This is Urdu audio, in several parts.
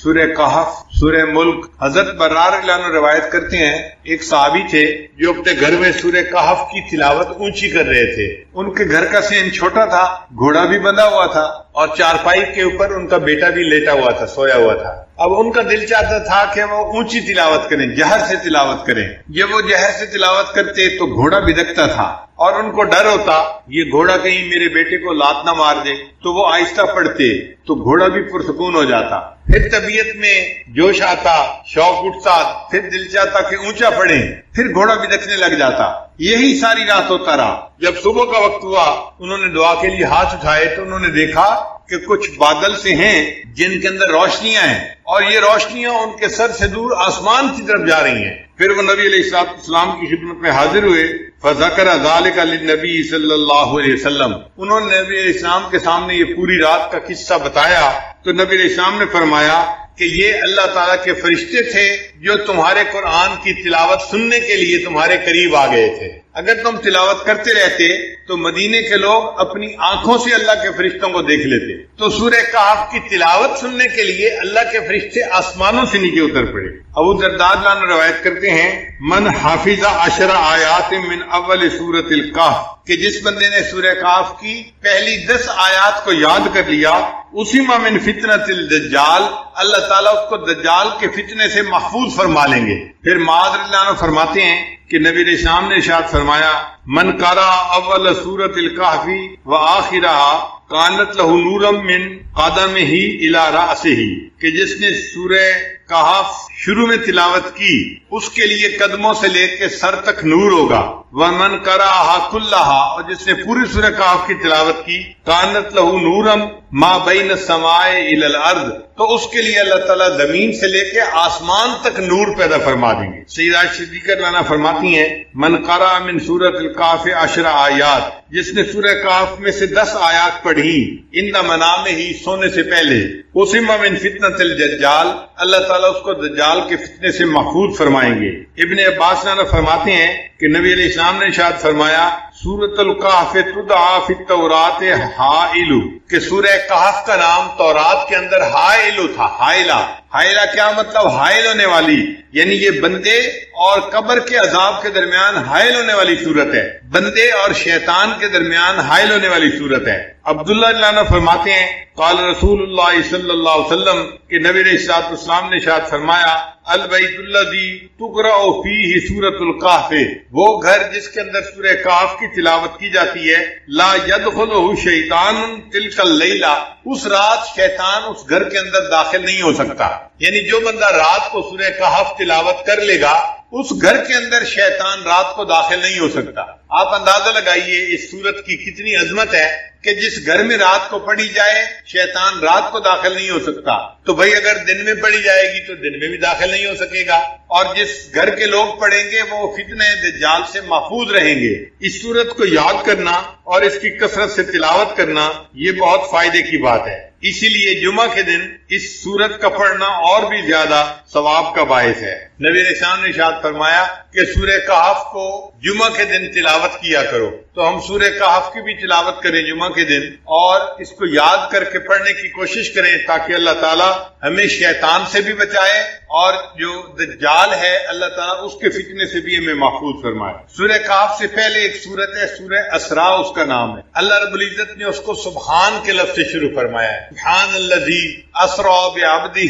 سورہ کہف، سورہ ملک۔ حضرت برار رضی اللہ عنہ روایت کرتے ہیں ایک صحابی تھے جو اپنے گھر میں سورہ کہف کی تلاوت اونچی کر رہے تھے۔ ان کے گھر کا سین چھوٹا تھا، گھوڑا بھی بندھا ہوا تھا اور چارپائی کے اوپر ان کا بیٹا بھی لیٹا ہوا تھا، سویا ہوا تھا۔ اب ان کا دل چاہتا تھا کہ وہ اونچی تلاوت کریں، جہر سے تلاوت کریں۔ جب وہ جہر سے تلاوت کرتے تو گھوڑا بدکتا تھا اور ان کو ڈر ہوتا یہ گھوڑا کہیں میرے بیٹے کو لات نہ مار دے، تو وہ آہستہ پڑھتے تو گھوڑا بھی پرسکون ہو جاتا۔ پھر طبیعت میں جوش آتا، شوق اٹھتا، پھر دل چاہتا کہ اونچا پڑھیں، پھر گھوڑا بدکنے لگ جاتا۔ یہی ساری رات ہوتا رہا۔ جب صبح کا وقت ہوا انہوں نے دعا کے لیے ہاتھ اٹھائے تو انہوں نے دیکھا کہ کچھ بادل سے ہیں جن کے اندر روشنیاں ہیں اور یہ روشنیاں ان کے سر سے دور آسمان کی طرف جا رہی ہیں۔ پھر وہ نبی علیہ السلام کی خدمت میں حاضر ہوئے، فذکر ذلک للنبی صلی اللہ علیہ وسلم۔ انہوں نے نبی علیہ السلام کے سامنے یہ پوری رات کا قصہ بتایا تو نبی علیہ السلام نے فرمایا کہ یہ اللہ تعالیٰ کے فرشتے تھے جو تمہارے قرآن کی تلاوت سننے کے لیے تمہارے قریب آ گئے تھے۔ اگر تم تلاوت کرتے رہتے تو مدینے کے لوگ اپنی آنکھوں سے اللہ کے فرشتوں کو دیکھ لیتے۔ تو سورہ کہف کی تلاوت سننے کے لیے اللہ کے فرشتے آسمانوں سے نیچے اتر پڑے۔ ابو درداء رضی اللہ عنہ روایت کرتے ہیں من حافظ 10 آیات من اول سورۃ الکہف، کہ جس بندے نے سورہ کہف کی پہلی 10 آیات کو یاد کر لیا، اسی ما من فتنۃ الدجال، اللہ تعالیٰ اس کو دجال کے فتنے سے محفوظ فرما لیں گے۔ پھر معاذ رضی اللہ عنہ فرماتے ہیں کہ نبی علیہ السلام نے ارشاد فرمایا من قرأ اول سورۃ الکہف وآخرها کانت لہ نورا من قدمہ الی رأسہ، کہ جس نے سورہ کہف شروع میں تلاوت کی اس کے لیے قدموں سے لے کے سر تک نور ہوگا۔ ومن قرأها كلها، اور جس نے پوری سورہ کہف کی تلاوت کی، کانت لہ نورا ما بین السماء الی الارض، تو اس کے لیے اللہ تعالیٰ زمین سے لے کے آسمان تک نور پیدا فرما دیں گے۔ سیدہ صدیقہ لانا فرماتی ہیں من قرأ من سورۃ الکہف 10 آیات، جس نے سورہ کہف میں سے 10 آیات پڑھی ان منام ہی، سونے سے پہلے، اسم من فتنۃ الدجال، اللہ تعالیٰ اس کو دجال کے فتنے سے محفوظ فرمائیں گے۔ ابن عباس فرماتے ہیں کہ نبی علیہ السلام نے ارشاد فرمایا سورۃ الکہف تدعا فی التوراۃ حائل، کہ سورہ کہف کا نام تورات کے اندر حائل تھا۔ حائلہ کیا مطلب؟ حائل ہونے والی، یعنی یہ بندے اور قبر کے عذاب کے درمیان حائل ہونے والی صورت ہے، بندے اور شیطان کے درمیان حائل ہونے والی صورت ہے۔ عبداللہ رضی اللہ عنہ فرماتے ہیں قال رسول اللہ صلی اللہ علیہ وسلم، کہ نبی علیہ السلام نے ارشاد فرمایا البیت الذی تقرأ فیہ سورۃ الکہف، وہ گھر جس کے اندر سورہ کہف کی تلاوت کی جاتی ہے، لا یدخلہ شیطان تلک اللیلہ، اس رات شیطان اس گھر کے اندر داخل نہیں ہو سکتا۔ یعنی جو بندہ رات کو سورہ کہف تلاوت کر لے گا اس گھر کے اندر شیطان رات کو داخل نہیں ہو سکتا۔ آپ اندازہ لگائیے اس سورت کی کتنی عظمت ہے کہ جس گھر میں رات کو پڑھی جائے شیطان رات کو داخل نہیں ہو سکتا، تو بھئی اگر دن میں پڑھی جائے گی تو دن میں بھی داخل نہیں ہو سکے گا، اور جس گھر کے لوگ پڑھیں گے وہ فتنہ دجال سے محفوظ رہیں گے۔ اس سورت کو یاد کرنا اور اس کی کثرت سے تلاوت کرنا یہ بہت فائدے کی بات ہے، اسی لیے جمعہ کے دن اس سورت کا پڑھنا اور بھی زیادہ ثواب کا باعث ہے۔ نبی علیہ السلام نے ارشاد فرمایا کہ سورہ کہف کو جمعہ کے دن تلاوت کیا کرو، تو ہم سورہ کہف کی بھی تلاوت کریں جمعہ کے دن اور اس کو یاد کر کے پڑھنے کی کوشش کریں تاکہ اللہ تعالیٰ ہمیں شیطان سے بھی بچائے اور جو دجال ہے اللہ تعالیٰ اس کے فتنے سے بھی ہمیں محفوظ فرمائے۔ سورہ کہف سے پہلے ایک سورت ہے سورہ اسراء، اس کا نام ہے۔ اللہ رب العزت نے اس کو سبحان کے لفظ سے شروع فرمایا ہے، سبحان الذی اسریٰ بعبدہ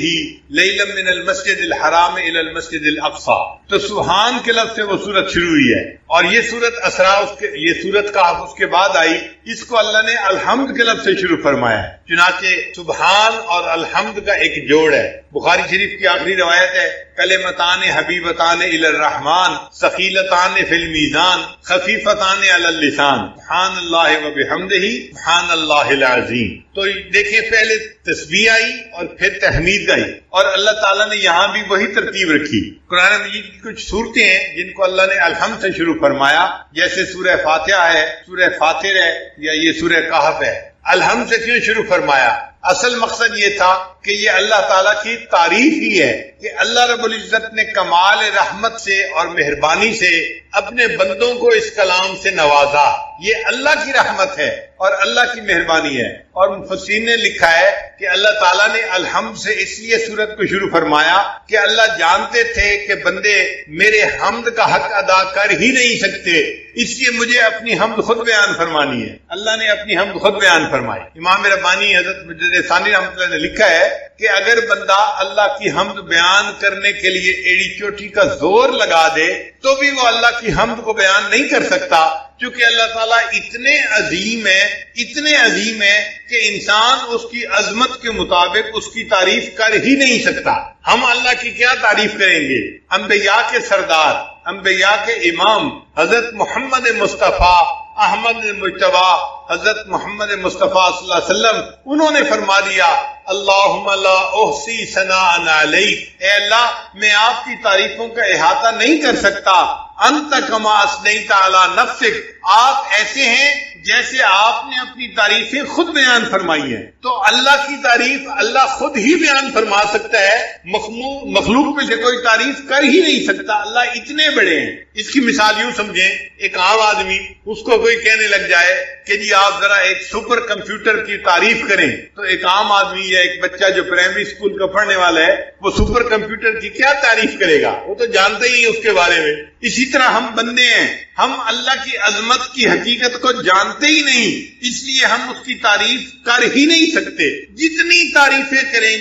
لیلا من المسجد الحرام الی المسجد الاقصی، تو سبحان کے لفظ سے وہ سورت شروع ہوئی ہے، اور یہ سورت اسراء یہ سورت کہف اس کے بعد آئی، اس کو اللہ نے الحمد کے لفظ سے شروع فرمایا ہے۔ چنانچہ سبحان اور الحمد کا ایک جوڑ ہے۔ بخاری شریف کی آخری روایت ہے کلمتان حبیبتان الی الرحمن ثقیلتان فی المیزان خفیفتان علی اللسان سبحان اللہ و بحمدہ سبحان اللہ العظیم۔ تو دیکھیں پہلے تسبیح آئی اور پھر تحمید آئی، اور اللہ تعالیٰ نے یہاں بھی وہی ترتیب رکھی۔ قرآن مجید کی کچھ صورتیں ہیں جن کو اللہ نے الحمد سے شروع فرمایا، جیسے سورہ فاتحہ ہے، سورہ فاطر ہے، یا یہ سورہ کہف ہے۔ الحمد سے کیوں شروع فرمایا؟ اصل مقصد یہ تھا کہ یہ اللہ تعالیٰ کی تعریف ہی ہے کہ اللہ رب العزت نے کمال رحمت سے اور مہربانی سے اپنے بندوں کو اس کلام سے نوازا. یہ اللہ کی رحمت ہے اور اللہ کی مہربانی ہے. اور مفسرین نے لکھا ہے کہ اللہ تعالیٰ نے الحمد سے اس لیے سورت کو شروع فرمایا کہ اللہ جانتے تھے کہ بندے میرے حمد کا حق ادا کر ہی نہیں سکتے، اس لیے مجھے اپنی حمد خود بیان فرمانی ہے. اللہ نے اپنی حمد خود بیان فرمائی. امام ربانی حضرت مجدد ثانی رحمۃ اللہ نے لکھا ہے کہ اگر بندہ اللہ کی حمد بیان کرنے کے لیے ایڑی چوٹی کا زور لگا دے تو بھی وہ اللہ کی حمد کو بیان نہیں کر سکتا، چونکہ اللہ تعالیٰ اتنے عظیم ہے کہ انسان اس کی عظمت کے مطابق اس کی تعریف کر ہی نہیں سکتا. ہم اللہ کی کیا تعریف کریں گے؟ انبیاء کے سردار، انبیاء کے امام حضرت محمد مصطفیٰ احمد مجتبی حضرت محمد مصطفیٰ صلی اللہ علیہ وسلم، انہوں نے فرما دیا اللہم لا احصی ثناء علیک، اے اللہ میں آپ کی تعریفوں کا احاطہ نہیں کر سکتا. انت کما اثنیت علی نفسک، آپ ایسے ہیں جیسے آپ نے اپنی تعریفیں خود بیان فرمائی ہیں. تو اللہ کی تعریف اللہ خود ہی بیان فرما سکتا ہے، مخلوق میں سے کوئی تعریف کر ہی نہیں سکتا. اللہ اتنے بڑے ہیں. اس کی مثال یوں سمجھیں، ایک عام آدمی اس کو کوئی کہنے لگ جائے کہ جی آپ ذرا ایک سپر کمپیوٹر کی تعریف کریں، تو ایک عام آدمی یا ایک بچہ جو پرائمری اسکول کا پڑھنے والا ہے وہ سپر کمپیوٹر کی کیا تعریف کرے گا؟ وہ تو جانتا ہی اس کے بارے میں. اسی طرح ہم بندے ہیں، ہم اللہ کی عظمت کی حقیقت کو جانتے ہی نہیں، اس لیے ہم اس کی تعریف کر ہی نہیں سکتے. جتنی تعریفیں کریں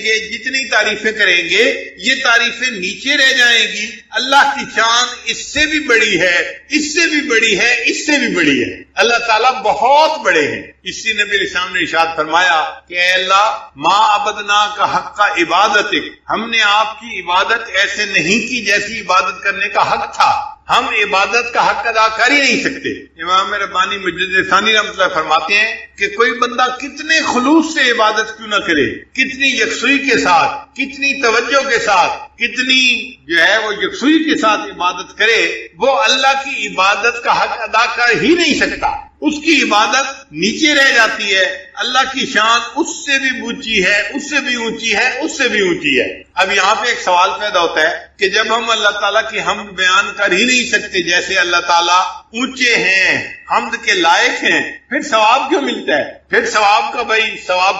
گے یہ تعریفیں نیچے رہ جائیں گی. اللہ کی شان اس سے بھی بڑی ہے، اس سے بھی بڑی ہے، اس سے بھی بڑی ہے. اللہ تعالیٰ بہت بڑے ہیں. اسی نبی علیہ السلام نے ارشاد فرمایا کہ اے اللہ ما عبدنا کا حق کا عبادتک، ہم نے آپ کی عبادت ایسے نہیں کی جیسی عبادت کرنے کا حق تھا. ہم عبادت کا حق ادا کر ہی نہیں سکتے. امام ربانی مجدد ثانی رحمۃ اللہ فرماتے ہیں کہ کوئی بندہ کتنے خلوص سے عبادت کیوں نہ کرے، کتنی یکسوئی کے ساتھ، کتنی توجہ کے ساتھ، کتنی جو ہے وہ یکسوئی کے ساتھ عبادت کرے، وہ اللہ کی عبادت کا حق ادا کر ہی نہیں سکتا. اس کی عبادت نیچے رہ جاتی ہے. اللہ کی شان اس سے بھی اونچی ہے، اس سے بھی اونچی ہے، اس سے بھی اونچی ہے. اب یہاں پہ ایک سوال پیدا ہوتا ہے کہ جب ہم اللہ تعالیٰ کی حمد بیان کر ہی نہیں سکتے جیسے اللہ تعالیٰ اونچے ہیں، حمد کے لائق ہیں، پھر ثواب کیوں ملتا ہے؟ پھر ثواب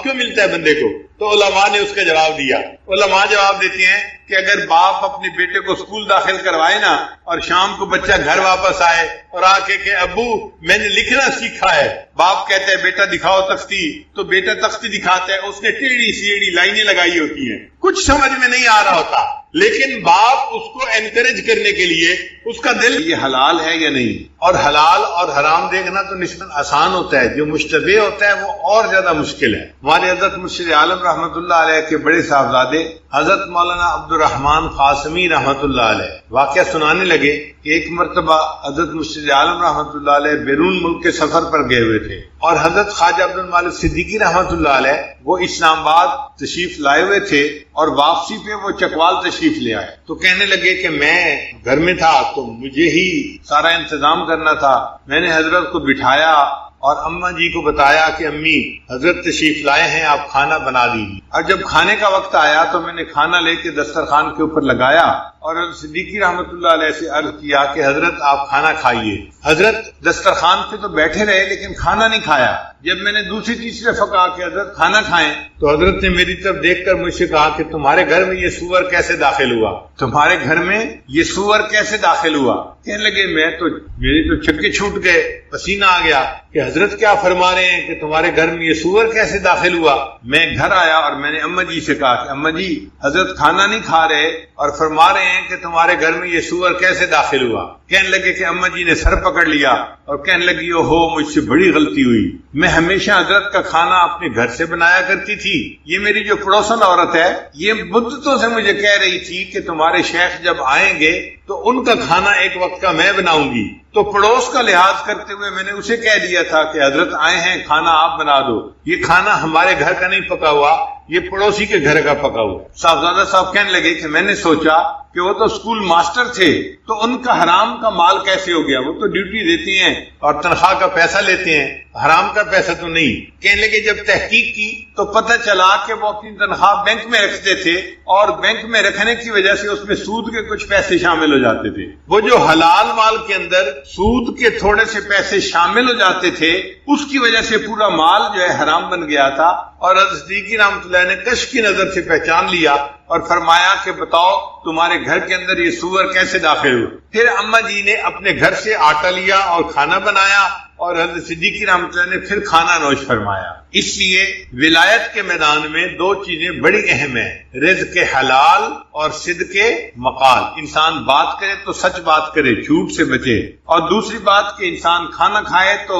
کیوں ملتا ہے بندے کو؟ تو علماء نے اس کا جواب دیا. علماء جواب دیتے ہیں کہ اگر باپ اپنے بیٹے کو اسکول داخل کروائے نا اور شام کو بچہ گھر واپس آئے اور آ کے کہ ابو میں نے لکھنا سیکھا ہے، باپ کہتا ہے بیٹا دکھاؤ تختی، تو بیٹا تختی دکھاتا ہے، اس نے ٹیڑھی سیڑھی لائنیں لگائی ہوتی ہیں، کچھ سمجھ میں نہیں آ رہا ہوتا، لیکن باپ اس کو انکریج کرنے کے لیے اس کا دل یہ حلال ہے یا نہیں. اور حلال اور حرام دیکھنا تو نسبتاً آسان ہوتا ہے، جو مشتبہ ہوتا ہے وہ اور زیادہ مشکل ہے. ہمارے حضرت مرشد عالم رحمۃ اللہ علیہ کے بڑے صاحبزادے حضرت مولانا عبد الرحمن قاسمی رحمۃ اللہ علیہ واقعہ سنانے لگے کہ ایک مرتبہ حضرت مرشد عالم رحمۃ اللہ علیہ بیرون ملک کے سفر پر گئے ہوئے تھے اور حضرت خواجہ عبد المالک صدیقی رحمۃ اللہ علیہ وہ اسلام آباد تشریف لائے ہوئے تھے اور واپسی پہ وہ چکوال تشریف لے آئے. تو کہنے لگے کہ میں گھر میں تھا تو مجھے ہی سارا انتظام کرنا تھا. میں نے حضرت کو بٹھایا اور اماں جی کو بتایا کہ امی حضرت تشریف لائے ہیں، آپ کھانا بنا دیجیے. اور جب کھانے کا وقت آیا تو میں نے کھانا لے کے دسترخوان کے اوپر لگایا اور حضرت صدیقی رحمۃ اللہ علیہ سے عرض کیا کہ حضرت آپ کھانا کھائیے. حضرت دسترخوان پہ تو بیٹھے رہے لیکن کھانا نہیں کھایا. جب میں نے دوسری تیسری دفعہ کہا کہ حضرت کھانا کھائیں تو حضرت نے میری طرف دیکھ کر مجھ سے کہا کہ تمہارے گھر میں یہ سور کیسے داخل ہوا؟ تمہارے گھر میں یہ سور کیسے داخل ہوا؟ کہنے لگے میری تو چھکے چھوٹ گئے، پسینہ آ گیا کہ حضرت کیا فرما رہے ہیں کہ تمہارے گھر میں یہ سور کیسے داخل ہوا؟ میں گھر آیا اور میں نے اماں جی سے کہا کہ اماں جی حضرت کھانا نہیں کھا رہے اور فرما رہے ہیں کہ تمہارے گھر میں یہ سور کیسے داخل ہوا؟ کہنے لگے کہ اماں جی نے سر پکڑ لیا اور کہنے لگی او ہو مجھ سے بڑی غلطی ہوئی، میں ہمیشہ حضرت کا کھانا اپنے گھر سے بنایا کرتی تھی. یہ میری جو پڑوسن عورت ہے یہ مدتوں سے مجھے کہہ رہی تھی کہ تمہارے شیخ جب آئیں گے تو ان کا کھانا ایک وقت کا میں بناؤں گی. تو پڑوس کا لحاظ کرتے ہوئے میں نے اسے کہہ دیا تھا کہ حضرت آئے ہیں کھانا آپ بنا دو. یہ کھانا ہمارے گھر کا نہیں پکا ہوا، یہ پڑوسی کے گھر کا پکا ہوا. صاحبزادہ صاحب کہنے لگے کہ میں نے سوچا کہ وہ تو اسکول ماسٹر تھے تو ان کا حرام کا مال کیسے ہو گیا؟ وہ تو ڈیوٹی دیتی ہیں اور تنخواہ کا پیسہ لیتے ہیں، حرام کا پیسہ تو نہیں. کہنے لگے جب تحقیق کی تو پتہ چلا کہ وہ اپنی تنخواہ بینک میں رکھتے تھے اور بینک میں رکھنے کی وجہ سے اس میں سود کے کچھ پیسے شامل ہو جاتے تھے. وہ جو حلال مال کے اندر سود کے تھوڑے سے پیسے شامل ہو جاتے تھے اس کی وجہ سے پورا مال جو ہے حرام بن گیا تھا. اور حضرت صدیقی رحمۃ اللہ نے کشف کی نظر سے پہچان لیا اور فرمایا کہ بتاؤ تمہارے گھر کے اندر یہ سور کیسے داخل ہوئے؟ پھر اماں جی نے اپنے گھر سے آٹا لیا اور کھانا بنایا اور حضرت صدیقی رحمۃ اللہ نے پھر کھانا نوش فرمایا. اس لیے ولایت کے میدان میں دو چیزیں بڑی اہم ہیں، رزق حلال اور صدق مقال. انسان بات کرے تو سچ بات کرے، جھوٹ سے بچے. اور دوسری بات کہ انسان کھانا کھائے تو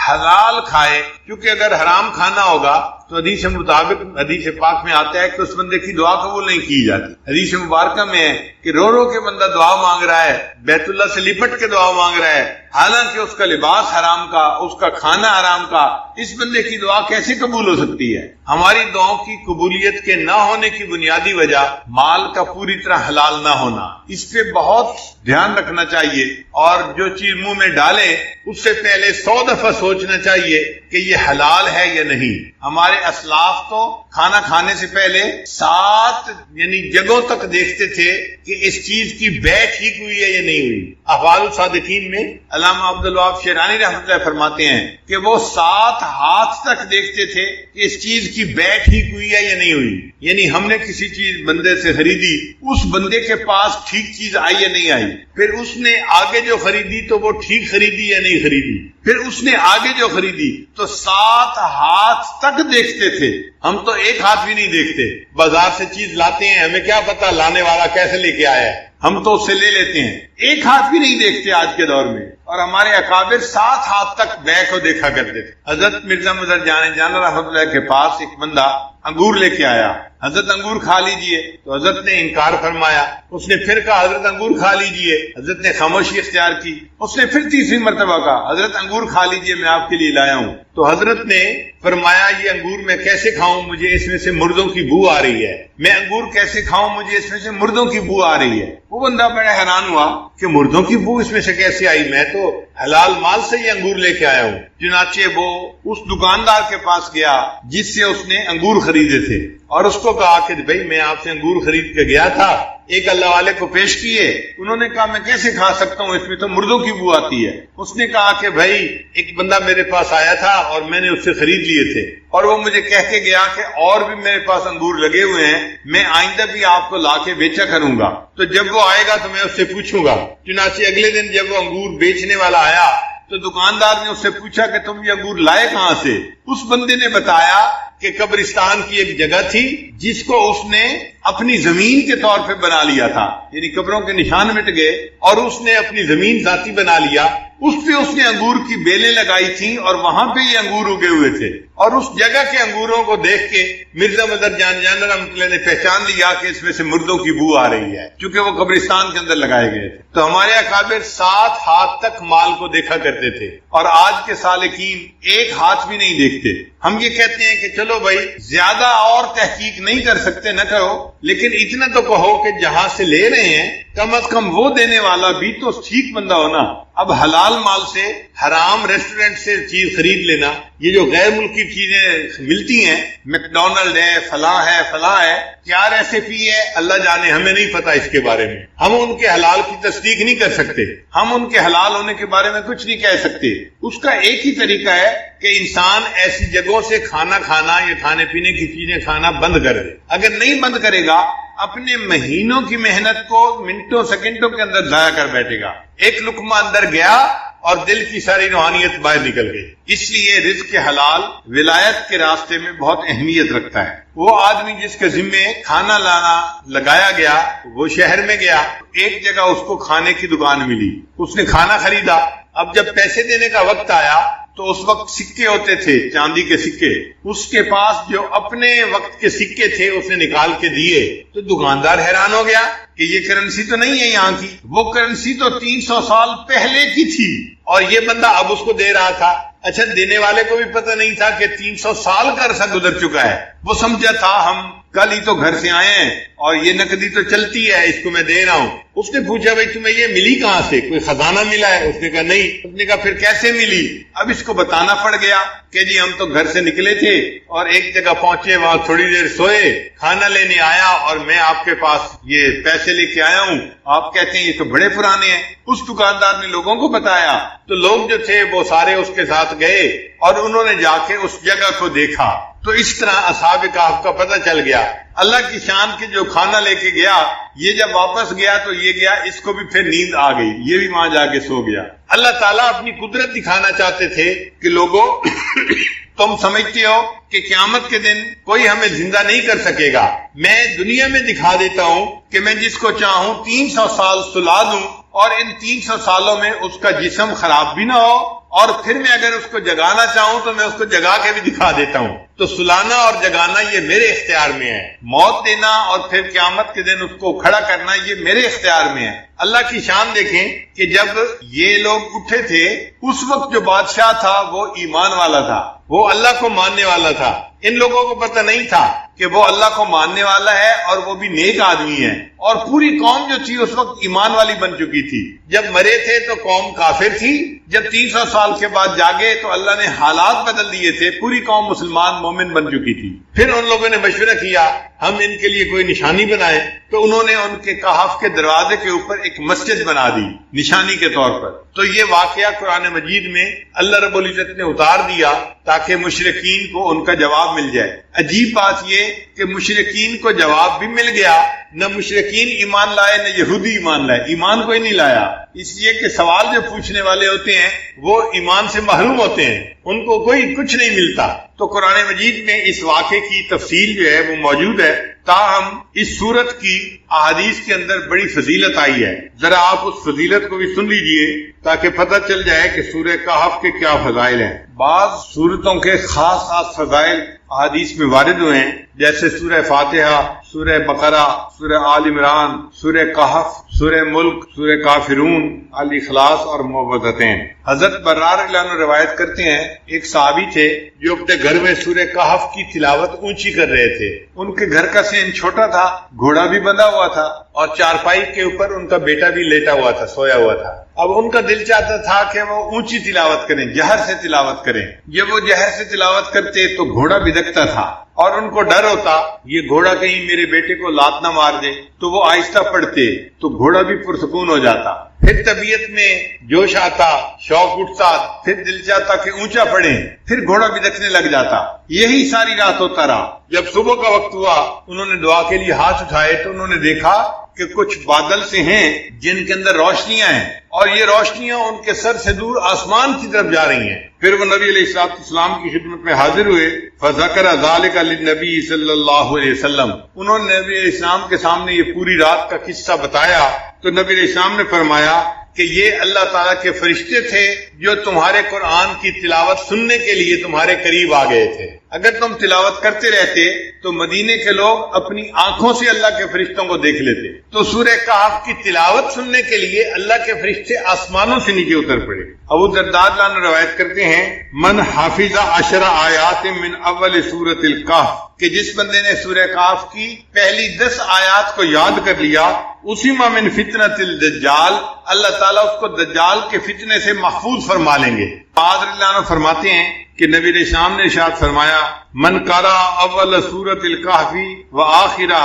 حلال کھائے، کیونکہ اگر حرام کھانا ہوگا تو حدیث مطابق حدیث پاک میں آتا ہے کہ اس بندے کی دعا قبول نہیں کی جاتی. حدیث مبارکہ میں ہے کہ رو رو کے بندہ دعا مانگ رہا ہے، بیت اللہ سے لپٹ کے دعا مانگ رہا ہے، حالانکہ اس کا لباس حرام کا، اس کا کھانا حرام کا. اس بندے کی دعا کیسے قبول ہو سکتی ہے؟ ہماری دعاؤں کی قبولیت کے نہ ہونے کی بنیادی وجہ مال کا پوری طرح حلال نہ ہونا. اس پہ بہت دھیان رکھنا چاہیے اور جو چیز منہ میں ڈالے اس سے پہلے 100 دفعہ سوچنا چاہیے کہ یہ حلال ہے یا نہیں. ہمارے اسلاف تو کھانا کھانے سے پہلے 7 جگہوں تک دیکھتے تھے کہ اس چیز کی بیع ٹھیک ہوئی ہے یا نہیں ہوئی. احوال الصادقین میں علامہ عبدالوہاب شیرانی رحمۃ اللہ فرماتے ہیں کہ وہ 7 ہاتھ تک دیکھتے تھے کہ اس چیز کی بیع ٹھیک ہوئی ہے یا نہیں ہوئی. یعنی ہم نے کسی چیز بندے سے خریدی، اس بندے کے پاس ٹھیک چیز آئی یا نہیں آئی، پھر اس نے آگے جو خریدی تو وہ ٹھیک خریدی یا نہیں خریدی، پھر اس نے آگے جو خریدی، تو 7 ہاتھ تک دیکھتے تھے. ہم تو ایک ہاتھ بھی نہیں دیکھتے. بازار سے چیز لاتے ہیں، ہمیں کیا پتا لانے والا کیسے لے کے آیا ہے، ہم تو اس سے لے لیتے ہیں. ایک ہاتھ بھی نہیں دیکھتے آج کے دور میں. اور ہمارے اکابر 7 ہاتھ تک بیع کو دیکھا کرتے تھے. حضرت مرزا مظہر جان رحمۃ اللہ کے پاس ایک بندہ انگور لے کے آیا. حضرت انگور کھا لیجئے، تو حضرت نے انکار فرمایا. اس نے پھر کہا حضرت انگور کھا لیجئے، حضرت نے خاموشی اختیار کی. اس نے پھر تیسری مرتبہ کہا حضرت انگور کھا لیجئے، میں آپ کے لیے لایا ہوں. تو حضرت نے فرمایا یہ انگور میں کیسے کھاؤں، مجھے اس میں سے مردوں کی بو آ رہی ہے. میں انگور کیسے کھاؤں، مجھے اس میں سے مردوں کی بو آ رہی ہے. وہ بندہ بڑا حیران ہوا کہ مردوں کی بو اس میں سے کیسے آئی، میں تو حلال مال سے یہ انگور لے کے آیا ہوں. چنانچہ وہ اس دکاندار کے پاس گیا جس سے اس نے انگور خریدے تھے اور اس کو کہا کہ بھائی میں آپ سے انگور خرید کے گیا تھا، ایک اللہ والے کو پیش کیے. انہوں نے کہا میں کیسے کھا سکتا ہوں، اس میں تو مردوں کی بو آتی ہے. اس نے کہا کہ بھائی ایک بندہ میرے پاس آیا تھا اور میں نے اس سے خرید لیے تھے اور وہ مجھے کہہ کے گیا کہ اور بھی میرے پاس انگور لگے ہوئے ہیں، میں آئندہ بھی آپ کو لا کے بیچا کروں گا، تو جب وہ آئے گا تو میں اس سے پوچھوں گا. چنانچہ اگلے دن جب وہ انگور بیچنے والا آیا تو دکاندار نے اس سے پوچھا کہ تم یہ انگور لائے کہاں سے؟ اس بندے نے بتایا کہ قبرستان کی ایک جگہ تھی جس کو اس نے اپنی زمین کے طور پہ بنا لیا تھا، یعنی قبروں کے نشان مٹ گئے اور اس نے اپنی زمین ذاتی بنا لیا. اس پہ اس نے انگور کی بیلیں لگائی تھیں اور وہاں پہ یہ انگور اگے ہوئے تھے. اور اس جگہ کے انگوروں کو دیکھ کے مرزا مظہر جان رحمۃ اللہ نے پہچان لیا کہ اس میں سے مردوں کی بو آ رہی ہے، کیونکہ وہ قبرستان کے اندر لگائے گئے تھے. تو ہمارے اکابر 7 ہاتھ تک مال کو دیکھا کرتے تھے اور آج کے سالکین ایک ہاتھ بھی نہیں دیکھتے. ہم یہ کہتے ہیں کہ چلو بھائی زیادہ اور تحقیق نہیں کر سکتے نہ کرو، لیکن اتنا تو کہو کہ جہاں سے لے رہے ہیں کم از کم وہ دینے والا بھی تو ٹھیک بندہ ہونا. اب حلال مال سے حرام ریسٹورینٹ سے چیز خرید لینا، یہ جو غیر ملکی چیزیں ملتی ہیں، میکڈونلڈ ہے، فلاں ہے، کیا ریسیپی ہے اللہ جانے، ہمیں نہیں پتا اس کے بارے میں. ہم ان کے حلال کی تصدیق نہیں کر سکتے، ہم ان کے حلال ہونے کے بارے میں کچھ نہیں کہہ سکتے. اس کا ایک ہی طریقہ ہے کہ انسان ایسی جگہوں سے کھانا کھانا یا کھانے پینے کی چیزیں کھانا بند کر دے. اگر نہیں بند کرے گا اپنے مہینوں کی محنت کو منٹوں سیکنڈوں کے اندر ضائع کر بیٹھے گا. ایک لقمہ اندر گیا اور دل کی ساری روحانیت باہر نکل گئی. اس لیے رزق حلال ولایت کے راستے میں بہت اہمیت رکھتا ہے. وہ آدمی جس کے ذمے کھانا لانا لگایا گیا وہ شہر میں گیا، ایک جگہ اس کو کھانے کی دکان ملی، اس نے کھانا خریدا. اب جب پیسے دینے کا وقت آیا تو اس وقت سکے ہوتے تھے، چاندی کے سکے. اس کے پاس جو اپنے وقت کے سکے تھے اس نے نکال کے دیے. تو دکاندار حیران ہو گیا کہ یہ کرنسی تو نہیں ہے یہاں کی، وہ کرنسی تو 300 سال پہلے کی تھی اور یہ بندہ اب اس کو دے رہا تھا. اچھا دینے والے کو بھی پتہ نہیں تھا کہ 300 سال کا عرصہ گزر چکا ہے، وہ سمجھا تھا ہم کل ہی تو گھر سے آئے ہیں اور یہ نقدی تو چلتی ہے، اس کو میں دے رہا ہوں۔ اس نے پوچھا بھائی تمہیں یہ ملی کہاں سے، کوئی خزانہ ملا ہے؟ اس نے کہا نہیں۔ اس نے کہا پھر کیسے ملی؟ اب اس کو بتانا پڑ گیا کہ جی ہم تو گھر سے نکلے تھے اور ایک جگہ پہنچے، وہاں تھوڑی دیر سوئے، کھانا لینے آیا اور میں آپ کے پاس یہ پیسے لے کے آیا ہوں، آپ کہتے ہیں یہ تو بڑے پرانے ہیں۔ اس دکاندار نے لوگوں کو بتایا تو لوگ جو تھے وہ سارے اس کے ساتھ گئے اور انہوں نے جا کے اس جگہ کو دیکھا، تو اس طرح اصحاب کہف کا پتہ چل گیا۔ اللہ کی شان کے جو کھانا لے کے گیا، یہ جب واپس گیا تو یہ گیا، اس کو بھی پھر نیند آ گئی، یہ بھی وہاں جا کے سو گیا۔ اللہ تعالیٰ اپنی قدرت دکھانا چاہتے تھے کہ لوگوں تم سمجھتے ہو کہ قیامت کے دن کوئی ہمیں زندہ نہیں کر سکے گا، میں دنیا میں دکھا دیتا ہوں کہ میں جس کو چاہوں 300 سال سلا دوں اور ان 300 سالوں میں اس کا جسم خراب بھی نہ ہو، اور پھر میں اگر اس کو جگانا چاہوں تو میں اس کو جگا کے بھی دکھا دیتا ہوں۔ تو سلانا اور جگانا یہ میرے اختیار میں ہے، موت دینا اور پھر قیامت کے دن اس کو کھڑا کرنا یہ میرے اختیار میں ہے۔ اللہ کی شان دیکھیں کہ جب یہ لوگ اٹھے تھے اس وقت جو بادشاہ تھا وہ ایمان والا تھا، وہ اللہ کو ماننے والا تھا۔ ان لوگوں کو پتہ نہیں تھا کہ وہ اللہ کو ماننے والا ہے اور وہ بھی نیک آدمی ہے، اور پوری قوم جو تھی اس وقت ایمان والی بن چکی تھی۔ جب مرے تھے تو قوم کافر تھی، جب 300 سال کے بعد جاگے تو اللہ نے حالات بدل دیے تھے، پوری قوم مسلمان مومن بن چکی تھی۔ پھر ان لوگوں نے مشورہ کیا ہم ان کے لیے کوئی نشانی بنائیں، تو انہوں نے ان کے کہف کے دروازے کے اوپر ایک مسجد بنا دی نشانی کے طور پر۔ تو یہ واقعہ قرآن مجید میں اللہ رب العزت نے اتار دیا تاکہ مشرکین کو ان کا جواب مل جائے۔ عجیب بات یہ کہ مشرکین کو جواب بھی مل گیا، نہ مشرکین ایمان لائے نہ یہودی ایمان لائے، ایمان کوئی نہیں لایا، اس لیے کہ سوال جو پوچھنے والے ہوتے ہیں وہ ایمان سے محروم ہوتے ہیں، ان کو کوئی کچھ نہیں ملتا۔ تو قرآن مجید میں اس واقعے کی تفصیل جو ہے وہ موجود ہے، تاہم اس سورت کی احادیث کے اندر بڑی فضیلت آئی ہے، ذرا آپ اس فضیلت کو بھی سن لیجئے تاکہ پتہ چل جائے کہ سورہ کہف کے کیا فضائل ہیں۔ بعض سورتوں کے خاص خاص فضائل احادیث میں وارد ہوئے ہیں، جیسے سورہ فاتحہ، سورہ بقرہ، سورہ آل عمران، سورہ کہف، سورہ ملک، سورہ کافرون، الاخلاص اور معوذتین۔ حضرت برار رضی اللہ عنہ روایت کرتے ہیں ایک صحابی تھے جو اپنے گھر میں سورہ کہف کی تلاوت اونچی کر رہے تھے۔ ان کے گھر کا سین چھوٹا تھا، گھوڑا بھی بندھا ہوا تھا اور چارپائی کے اوپر ان کا بیٹا بھی لیٹا ہوا تھا، سویا ہوا تھا۔ اب ان کا دل چاہتا تھا کہ وہ اونچی تلاوت کریں، جہر سے تلاوت کریں۔ جب وہ جہر سے تلاوت کرتے تو گھوڑا بدکتا تھا اور ان کو ڈر ہوتا یہ گھوڑا کہیں میرے بیٹے کو لات نہ مار دے، تو وہ آہستہ پڑھتے تو گھوڑا بھی پرسکون ہو جاتا۔ پھر طبیعت میں جوش آتا، شوق اٹھتا، پھر دل چاہتا کہ اونچا پڑھیں، پھر گھوڑا بدکنے لگ جاتا۔ یہی ساری رات ہوتا رہا۔ جب صبح کا وقت ہوا انہوں نے دعا کے لیے ہاتھ اٹھائے تو انہوں نے دیکھا کہ کچھ بادل سے ہیں جن کے اندر روشنیاں ہیں، اور یہ روشنیاں ان کے سر سے دور آسمان کی طرف جا رہی ہیں۔ پھر وہ نبی علیہ السلام کی خدمت میں حاضر ہوئے، فذکر ذلک للنبی صلی اللہ علیہ وسلم، انہوں نے نبی علیہ السلام کے سامنے یہ پوری رات کا قصہ بتایا تو نبی علیہ السلام نے فرمایا کہ یہ اللہ تعالیٰ کے فرشتے تھے جو تمہارے قرآن کی تلاوت سننے کے لیے تمہارے قریب آ گئے تھے۔ اگر تم تلاوت کرتے رہتے تو مدینے کے لوگ اپنی آنکھوں سے اللہ کے فرشتوں کو دیکھ لیتے۔ تو سورہ کہف کی تلاوت سننے کے لیے اللہ کے فرشتے آسمانوں سے نیچے اتر پڑے۔ ابو درداء عنہ روایت کرتے ہیں من حافظ 10 آیات من اول سورۃ الکہف، کہ جس بندے نے سورہ کہف کی پہلی 10 آیات کو یاد کر لیا، اسی من فتنۃ الدجال، اللہ تعالیٰ اس کو دجال کے فتنے سے محفوظ فرما لیں گے۔ بعض رضی اللہ عنہ فرماتے ہیں کہ نبی علیہ السلام نے ارشاد فرمایا من قرأ اول سورۃ الکہف وآخرہ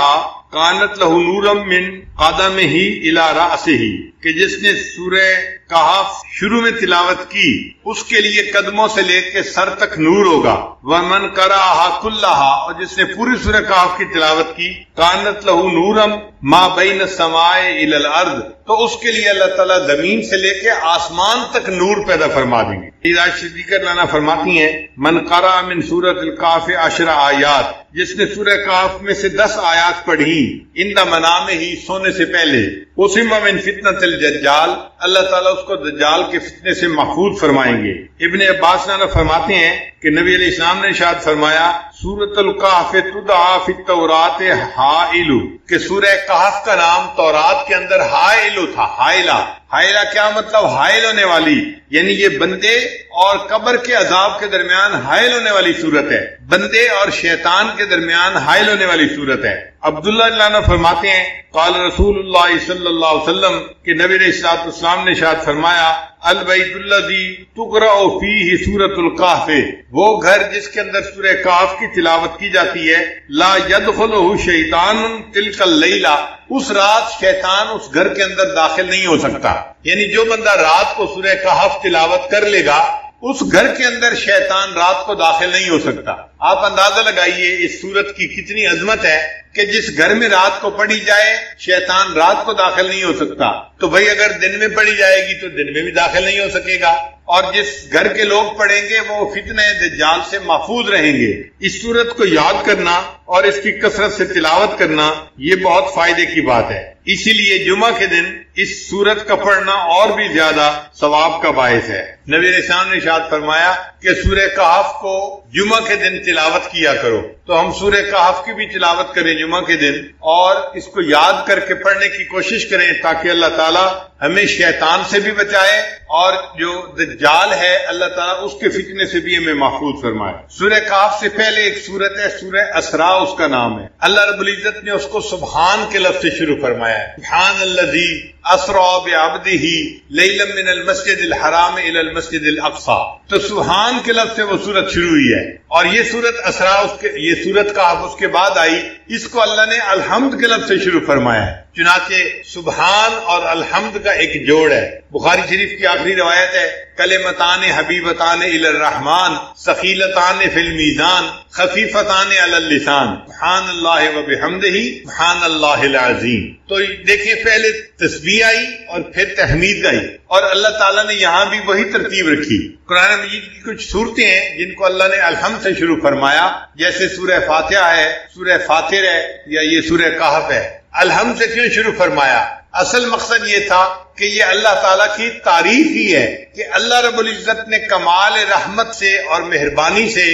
کانت لہ نورا من قدمہ الی رأسہ، کہ جس نے سورہ کہف شروع میں تلاوت کی اس کے لیے قدموں سے لے کے سر تک نور ہوگا۔ ومن قرأها کلھا، اور جس نے پوری سورہ کہف کی تلاوت کی کانت لہ نورا ما بین السماء الی الارض، تو اس کے لیے اللہ تعالیٰ زمین سے لے کے آسمان تک نور پیدا فرما دیں گے۔ صدیقہ لانا فرماتی ہیں من قرأ من سورۃ الکہف 10 آیات، جس نے سورہ کہف میں سے 10 آیات پڑھی عند منامہ، سونے سے پہلے، اسم من فتنۃ الدجال، اللہ تعالیٰ اس کو دجال کے فتنے سے محفوظ فرمائیں گے۔ ابن عباس نے فرماتے ہیں کہ نبی علیہ السلام نے ارشاد فرمایا سورۃ الکہف تدعا فی التورات حائل، کہ سورہ کہف کا نام تورات کے اندر حائل تھا۔ حائلہ کیا مطلب؟ حائل ہونے والی، یعنی یہ بندے اور قبر کے عذاب کے درمیان حائل ہونے والی صورت ہے، بندے اور شیطان کے درمیان حائل ہونے والی صورت ہے۔ عبداللہ عنہ فرماتے ہیں قال رسول اللہ صلی اللہ علیہ وسلم کہ نبی علیہ الصلوۃ والسلام نے ارشاد فرمایا البیت الذی تقرأ فیہ سورۃ الکہف، وہ گھر جس کے اندر سورہ کہف کی تلاوت کی جاتی ہے، لا یدخلہ شیطان تلک اللیلہ، اس رات شیطان اس گھر کے اندر داخل نہیں ہو سکتا۔ یعنی جو بندہ رات کو سورہ کہف تلاوت کر لے گا اس گھر کے اندر شیطان رات کو داخل نہیں ہو سکتا۔ آپ اندازہ لگائیے اس سورت کی کتنی عظمت ہے کہ جس گھر میں رات کو پڑھی جائے شیطان رات کو داخل نہیں ہو سکتا، تو بھئی اگر دن میں پڑھی جائے گی تو دن میں بھی داخل نہیں ہو سکے گا، اور جس گھر کے لوگ پڑھیں گے وہ فتنہ دجال سے محفوظ رہیں گے۔ اس سورت کو یاد کرنا اور اس کی کثرت سے تلاوت کرنا یہ بہت فائدے کی بات ہے، اسی لیے جمعہ کے دن اس سورت کا پڑھنا اور بھی زیادہ ثواب کا باعث ہے۔ نبی علیہ السلام نے ارشاد فرمایا کہ سورہ کہف کو جمعہ کے دن تلاوت کیا کرو، تو ہم سورہ کہف کی بھی تلاوت کریں جمعہ کے دن اور اس کو یاد کر کے پڑھنے کی کوشش کریں تاکہ اللہ تعالیٰ ہمیں شیطان سے بھی بچائے اور جو دجال ہے اللہ تعالیٰ اس کے فتنے سے بھی ہمیں محفوظ فرمائے۔ سورہ کہف سے پہلے ایک سورت ہے سورہ اسراء، اس کا نام ہے۔ اللہ رب العزت نے اس کو سبحان کے لفظ سے شروع فرمایا ہے، سبحان الذی اسرا بعبدہ لیلا من المسجد الحرام الی المسجد الاقصی، تو سبحان کے لفظ سے وہ سورت شروع ہوئی ہے، اور یہ سورت اسراء یہ سورت کہف اس کے بعد آئی، اس کو اللہ نے الحمد کے لفظ سے شروع فرمایا ہے۔ چنانچہ سبحان اور الحمد کا ایک جوڑ ہے۔ بخاری شریف کی آخری روایت ہے کلمتان حبیبتان الی الرحمن ثقیلتان فی المیزان خفیفتان علی اللسان سبحان اللہ و بحمدہ سبحان اللہ العظیم۔ تو دیکھیں پہلے تسبیح آئی اور پھر تحمید آئی، اور اللہ تعالیٰ نے یہاں بھی وہی ترتیب رکھی۔ قرآن مجید کی کچھ صورتیں ہیں جن کو اللہ نے الحمد سے شروع فرمایا، جیسے سورہ فاتحہ ہے، سورہ فاطر ہے، یا یہ سورہ کہف ہے۔ الحمد سے کیوں شروع فرمایا؟ اصل مقصد یہ تھا کہ یہ اللہ تعالیٰ کی تعریف ہی ہے کہ اللہ رب العزت نے کمال رحمت سے اور مہربانی سے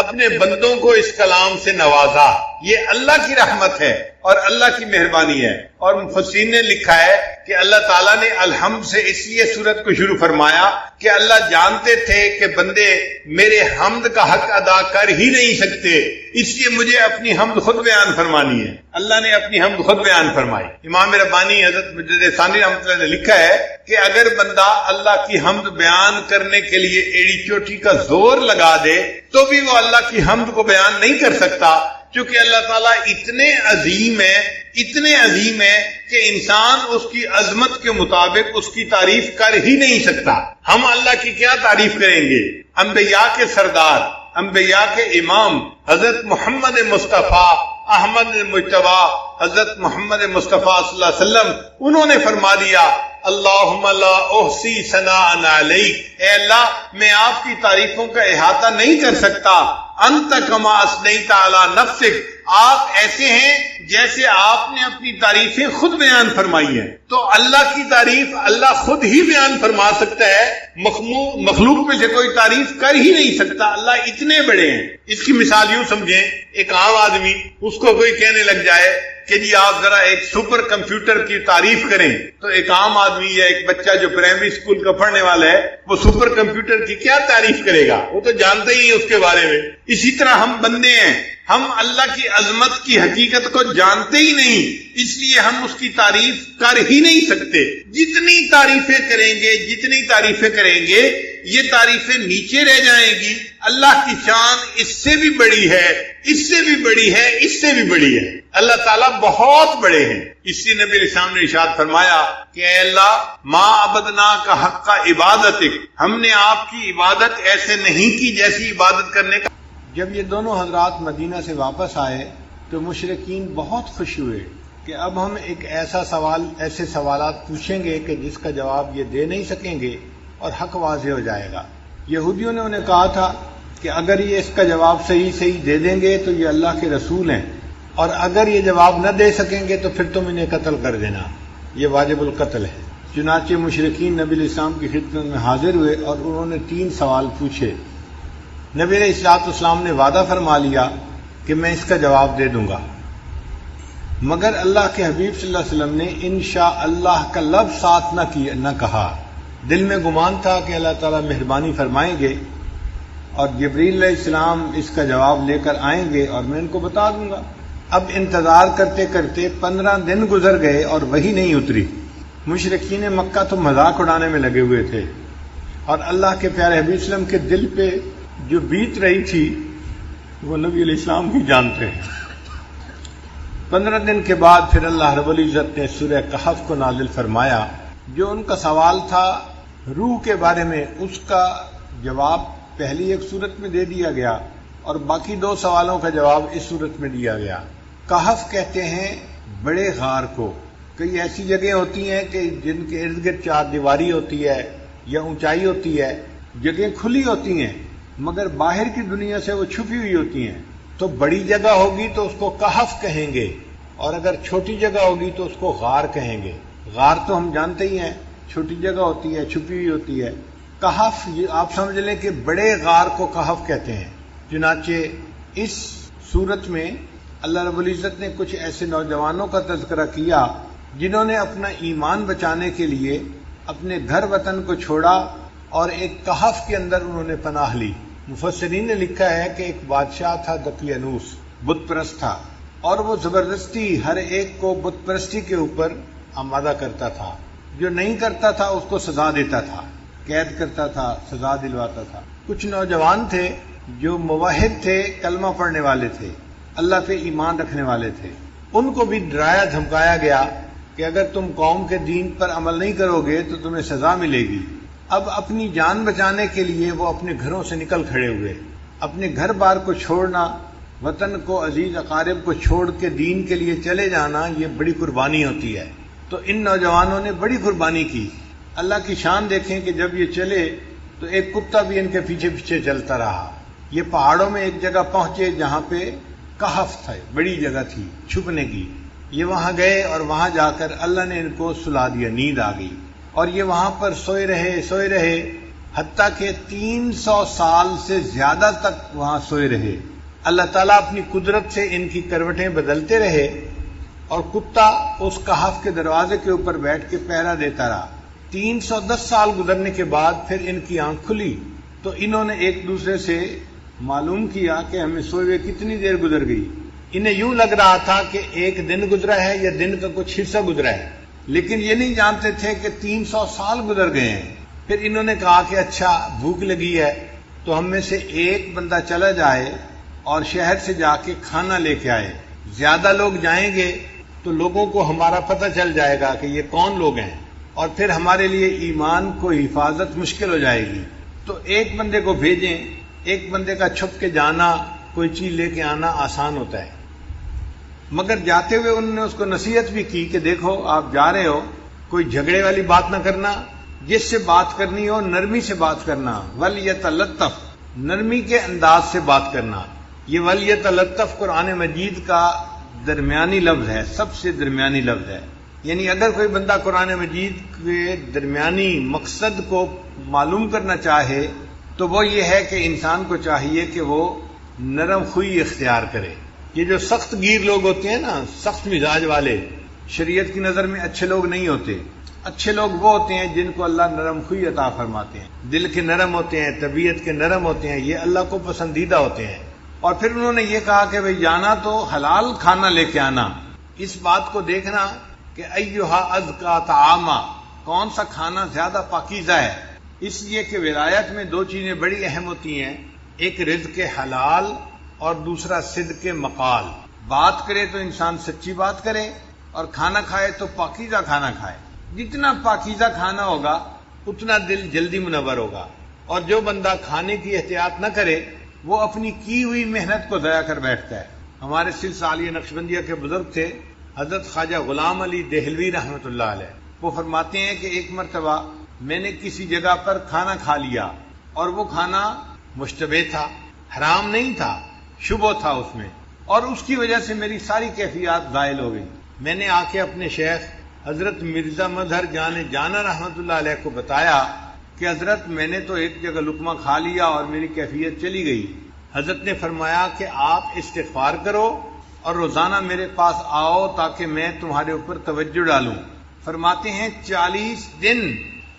اپنے بندوں کو اس کلام سے نوازا، یہ اللہ کی رحمت ہے اور اللہ کی مہربانی ہے۔ اور مفسرین نے لکھا ہے کہ اللہ تعالیٰ نے الحمد سے اس لیے سورت کو شروع فرمایا کہ اللہ جانتے تھے کہ بندے میرے حمد کا حق ادا کر ہی نہیں سکتے، اس لیے مجھے اپنی حمد خود بیان فرمانی ہے۔ اللہ نے اپنی حمد خود بیان فرمائی۔ امام ربانی حضرت مجدد ثانی رحمۃ اللہ نے لکھا ہے کہ اگر بندہ اللہ کی حمد بیان کرنے کے لیے ایڑی چوٹی کا زور لگا دے تو بھی وہ اللہ کی حمد کو بیان نہیں کر سکتا، چونکہ اللہ تعالیٰ اتنے عظیم ہے کہ انسان اس کی عظمت کے مطابق اس کی تعریف کر ہی نہیں سکتا۔ ہم اللہ کی کیا تعریف کریں گے؟ انبیاء کے سردار، انبیاء کے امام حضرت محمد مصطفیٰ احمد مجتبیٰ حضرت محمد مصطفیٰ صلی اللہ علیہ وسلم، انہوں نے فرما دیا اللہم لا احصی ثناء علیک، اے اللہ میں آپ کی تعریفوں کا احاطہ نہیں کر سکتا، انت کما اثنیت علی نفسک، آپ ایسے ہیں جیسے آپ نے اپنی تعریفیں خود بیان فرمائی ہیں۔ تو اللہ کی تعریف اللہ خود ہی بیان فرما سکتا ہے، مخلوق میں سے کوئی تعریف کر ہی نہیں سکتا، اللہ اتنے بڑے ہیں۔ اس کی مثال یوں سمجھیں، ایک عام آدمی اس کو کوئی کہنے لگ جائے کہ جی آپ ذرا ایک سپر کمپیوٹر کی تعریف کریں، تو ایک عام آدمی یا ایک بچہ جو پرائمری اسکول کا پڑھنے والا ہے وہ سپر کمپیوٹر کی کیا تعریف کرے گا؟ وہ تو جانتا ہی ہے اس کے بارے میں۔ اسی طرح ہم بندے ہیں، ہم اللہ کی عظمت کی حقیقت کو جانتے ہی نہیں، اس لیے ہم اس کی تعریف کر ہی نہیں سکتے۔ جتنی تعریفیں کریں گے یہ تعریفیں نیچے رہ جائیں گی۔ اللہ کی شان اس سے بھی بڑی ہے، اس سے بھی بڑی ہے، اس سے بھی بڑی ہے۔ اللہ تعالیٰ بہت بڑے ہیں۔ اس لیے نبی علیہ السلام نے ارشاد فرمایا کہ اے اللہ ما عبدنا کا حق کا عبادتک، ہم نے آپ کی عبادت ایسے نہیں کی جیسی عبادت کرنے کا۔ جب یہ دونوں حضرات مدینہ سے واپس آئے تو مشرکین بہت خوش ہوئے کہ اب ہم ایک ایسے سوالات پوچھیں گے کہ جس کا جواب یہ دے نہیں سکیں گے اور حق واضح ہو جائے گا۔ یہودیوں نے انہیں کہا تھا کہ اگر یہ اس کا جواب صحیح دے دیں گے تو یہ اللہ کے رسول ہیں، اور اگر یہ جواب نہ دے سکیں گے تو پھر تم انہیں قتل کر دینا، یہ واجب القتل ہے۔ چنانچہ مشرکین نبی علیہ السلام کی خدمت میں حاضر ہوئے اور انہوں نے 3 سوال پوچھے۔ نبی علیہ السلام نے وعدہ فرما لیا کہ میں اس کا جواب دے دوں گا، مگر اللہ کے حبیب صلی اللہ علیہ وسلم نے انشاءاللہ کا لفظ ساتھ نہ کہا۔ دل میں گمان تھا کہ اللہ تعالیٰ مہربانی فرمائیں گے اور جبریل علیہ السلام اس کا جواب لے کر آئیں گے اور میں ان کو بتا دوں گا۔ اب انتظار کرتے کرتے 15 دن گزر گئے اور وحی نہیں اتری۔ مشرکین مکہ تو مذاق اڑانے میں لگے ہوئے تھے، اور اللہ کے پیارے حبیب صلی اللہ علیہ وسلم کے دل پہ جو بیت رہی تھی وہ نبی علیہ السلام ہی جانتے ہیں۔ 15 دن کے بعد پھر اللہ رب العزت نے سورہ کہف کو نازل فرمایا۔ جو ان کا سوال تھا روح کے بارے میں، اس کا جواب پہلی ایک صورت میں دے دیا گیا اور باقی 2 سوالوں کا جواب اس صورت میں دیا گیا۔ کہف کہتے ہیں بڑے غار کو۔ کئی ایسی جگہیں ہوتی ہیں کہ جن کے ارد گرد 4 دیواری ہوتی ہے یا اونچائی ہوتی ہے، جگہیں کھلی ہوتی ہیں مگر باہر کی دنیا سے وہ چھپی ہوئی ہوتی ہیں، تو بڑی جگہ ہوگی تو اس کو کہف کہیں گے، اور اگر چھوٹی جگہ ہوگی تو اس کو غار کہیں گے۔ غار تو ہم جانتے ہی ہیں، چھوٹی جگہ ہوتی ہے، چھپی ہوئی ہوتی ہے۔ کہف آپ سمجھ لیں کہ بڑے غار کو کہف کہتے ہیں۔ چنانچہ اس صورت میں اللہ رب العزت نے کچھ ایسے نوجوانوں کا تذکرہ کیا جنہوں نے اپنا ایمان بچانے کے لیے اپنے گھر وطن کو چھوڑا اور ایک کہف کے اندر انہوں نے پناہ لی۔ مفسرین نے لکھا ہے کہ ایک بادشاہ تھا دقیانوس، بت پرست تھا، اور وہ زبردستی ہر ایک کو بت پرستی کے اوپر آمادہ کرتا تھا۔ جو نہیں کرتا تھا اس کو سزا دیتا تھا، قید کرتا تھا، سزا دلواتا تھا۔ کچھ نوجوان تھے جو موحد تھے، کلمہ پڑھنے والے تھے، اللہ پہ ایمان رکھنے والے تھے، ان کو بھی ڈرایا دھمکایا گیا کہ اگر تم قوم کے دین پر عمل نہیں کرو گے تو تمہیں سزا ملے گی۔ اب اپنی جان بچانے کے لیے وہ اپنے گھروں سے نکل کھڑے ہوئے۔ اپنے گھر بار کو چھوڑنا، وطن کو، عزیز اقارب کو چھوڑ کے دین کے لیے چلے جانا، یہ بڑی قربانی ہوتی ہے۔ تو ان نوجوانوں نے بڑی قربانی کی۔ اللہ کی شان دیکھیں کہ جب یہ چلے تو ایک کتا بھی ان کے پیچھے پیچھے چلتا رہا۔ یہ پہاڑوں میں ایک جگہ پہنچے جہاں پہ کہف تھا، بڑی جگہ تھی چھپنے کی۔ یہ وہاں گئے اور وہاں جا کر اللہ نے ان کو سلا دیا، نیند آ گئی، اور یہ وہاں پر سوئے رہے حتیٰ کہ 300 سال سے زیادہ تک وہاں سوئے رہے۔ اللہ تعالیٰ اپنی قدرت سے ان کی کروٹیں بدلتے رہے، اور کتا اس کہف کے دروازے کے اوپر بیٹھ کے پہرا دیتا رہا۔ 310 سال گزرنے کے بعد پھر ان کی آنکھ کھلی تو انہوں نے ایک دوسرے سے معلوم کیا کہ ہمیں سوئے ہوئے کتنی دیر گزر گئی۔ انہیں یوں لگ رہا تھا کہ ایک دن گزرا ہے یا دن کا کچھ حصہ گزرا ہے، لیکن یہ نہیں جانتے تھے کہ 300 سال گزر گئے ہیں۔ پھر انہوں نے کہا کہ اچھا بھوک لگی ہے تو ہم میں سے ایک بندہ چلا جائے اور شہر سے جا کے کھانا لے کے آئے۔ زیادہ لوگ جائیں گے تو لوگوں کو ہمارا پتہ چل جائے گا کہ یہ کون لوگ ہیں، اور پھر ہمارے لیے ایمان کو حفاظت مشکل ہو جائے گی۔ تو ایک بندے کو بھیجیں۔ ایک بندے کا چھپ کے جانا، کوئی چیز لے کے آنا آسان ہوتا ہے، مگر جاتے ہوئے انہوں نے اس کو نصیحت بھی کی کہ دیکھو آپ جا رہے ہو، کوئی جھگڑے والی بات نہ کرنا، جس سے بات کرنی ہو نرمی سے بات کرنا، وَلْيَتَلَطَّفْ، نرمی کے انداز سے بات کرنا۔ یہ وَلْيَتَلَطَّفْ قرآن مجید کا درمیانی لفظ ہے، سب سے درمیانی لفظ ہے۔ یعنی اگر کوئی بندہ قرآن مجید کے درمیانی مقصد کو معلوم کرنا چاہے تو وہ یہ ہے کہ انسان کو چاہیے کہ وہ نرم خوئی اختیار کرے۔ یہ جو سخت گیر لوگ ہوتے ہیں نا، سخت مزاج والے، شریعت کی نظر میں اچھے لوگ نہیں ہوتے۔ اچھے لوگ وہ ہوتے ہیں جن کو اللہ نرم خوئی عطا فرماتے ہیں، دل کے نرم ہوتے ہیں، طبیعت کے نرم ہوتے ہیں، یہ اللہ کو پسندیدہ ہوتے ہیں۔ اور پھر انہوں نے یہ کہا کہ بھئی جانا تو حلال کھانا لے کے آنا، اس بات کو دیکھنا کہ ایھا ازکا طعاما، کون سا کھانا زیادہ پاکیزہ ہے۔ اس لیے کہ ولایت میں 2 چیزیں بڑی اہم ہوتی ہیں، ایک رزق حلال اور دوسرا صدق مقال۔ بات کرے تو انسان سچی بات کرے، اور کھانا کھائے تو پاکیزہ کھانا کھائے۔ جتنا پاکیزہ کھانا ہوگا اتنا دل جلدی منور ہوگا، اور جو بندہ کھانے کی احتیاط نہ کرے وہ اپنی کی ہوئی محنت کو ضائع کر بیٹھتا ہے۔ ہمارے سلسلہ عالیہ نقشبندیہ کے بزرگ تھے حضرت خواجہ غلام علی دہلوی رحمۃ اللہ علیہ، وہ فرماتے ہیں کہ ایک مرتبہ میں نے کسی جگہ پر کھانا کھا لیا، اور وہ کھانا مشتبہ تھا، حرام نہیں تھا، شبہ تھا اس میں، اور اس کی وجہ سے میری ساری کیفیات زائل ہو گئی۔ میں نے آ کے اپنے شیخ حضرت مرزا مظہر جان جانا رحمت اللہ علیہ کو بتایا کہ حضرت میں نے تو ایک جگہ لقمہ کھا لیا اور میری کیفیت چلی گئی. حضرت نے فرمایا کہ آپ استغفار کرو اور روزانہ میرے پاس آؤ تاکہ میں تمہارے اوپر توجہ ڈالوں. فرماتے ہیں 40 دن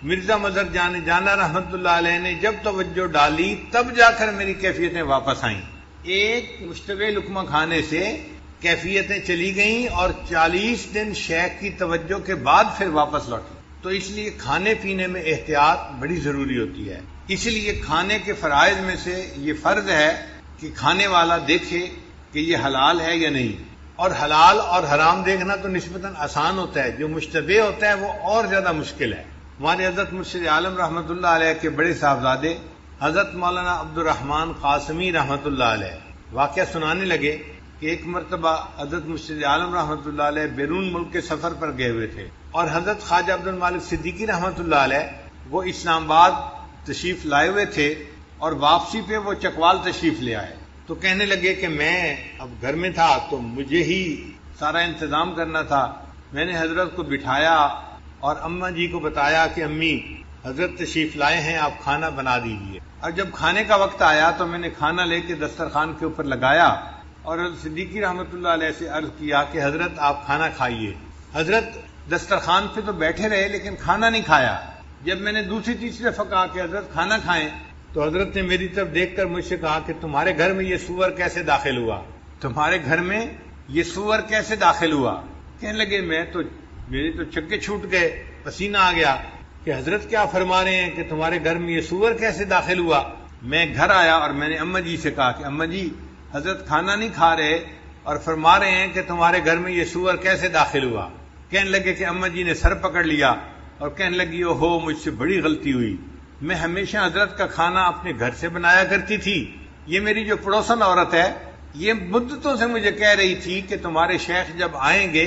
مرزا مظہر جان جانا رحمت اللہ علیہ نے جب توجہ ڈالی تب جا کر میری کیفیتیں واپس آئیں. ایک مشتبہ لقمہ کھانے سے کیفیتیں چلی گئیں اور 40 دن شیخ کی توجہ کے بعد پھر واپس لوٹی. تو اس لیے کھانے پینے میں احتیاط بڑی ضروری ہوتی ہے. اسی لیے کھانے کے فرائض میں سے یہ فرض ہے کہ کھانے والا دیکھے کہ یہ حلال ہے یا نہیں. اور حلال اور حرام دیکھنا تو نسبتاً آسان ہوتا ہے، جو مشتبہ ہوتا ہے وہ اور زیادہ مشکل ہے. ہمارے حضرت مرشد عالم رحمت اللہ علیہ کے بڑے صاحبزادے حضرت مولانا عبد الرحمن قاسمی رحمت اللہ علیہ واقعہ سنانے لگے کہ ایک مرتبہ حضرت مرشد عالم رحمت اللہ علیہ بیرون ملک کے سفر پر گئے ہوئے تھے اور حضرت خواجہ عبد المالک صدیقی رحمت اللہ علیہ وہ اسلام آباد تشریف لائے ہوئے تھے اور واپسی پہ وہ چکوال تشریف لے آئے. تو کہنے لگے کہ میں اب گھر میں تھا تو مجھے ہی سارا انتظام کرنا تھا. میں نے حضرت کو بٹھایا اور اماں جی کو بتایا کہ امی حضرت تشریف لائے ہیں، آپ کھانا بنا دیجئے. اور جب کھانے کا وقت آیا تو میں نے کھانا لے کے دسترخوان کے اوپر لگایا اور حضرت صدیقی رحمت اللہ علیہ سے عرض کیا کہ حضرت آپ کھانا کھائیے. حضرت دسترخوان پہ تو بیٹھے رہے لیکن کھانا نہیں کھایا. جب میں نے دوسری تیسری دفعہ کہا کہ حضرت کھانا کھائیں تو حضرت نے میری طرف دیکھ کر مجھ سے کہا کہ تمہارے گھر میں یہ سور کیسے داخل ہوا، تمہارے گھر میں یہ سور کیسے داخل ہوا. کہنے لگے میرے تو چکے چھوٹ گئے، پسینہ آ گیا کہ حضرت کیا فرما رہے ہیں کہ تمہارے گھر میں یہ سور کیسے داخل ہوا. میں گھر آیا اور میں نے اماں جی سے کہا کہ اماں جی حضرت کھانا نہیں کھا رہے اور فرما رہے ہیں کہ تمہارے گھر میں یہ سور کیسے داخل ہوا. کہنے لگے کہ اماں جی نے سر پکڑ لیا اور کہنے لگی او ہو مجھ سے بڑی غلطی ہوئی، میں ہمیشہ حضرت کا کھانا اپنے گھر سے بنایا کرتی تھی. یہ میری جو پڑوسن عورت ہے یہ مدتوں سے مجھے کہہ رہی تھی کہ تمہارے شیخ جب آئیں گے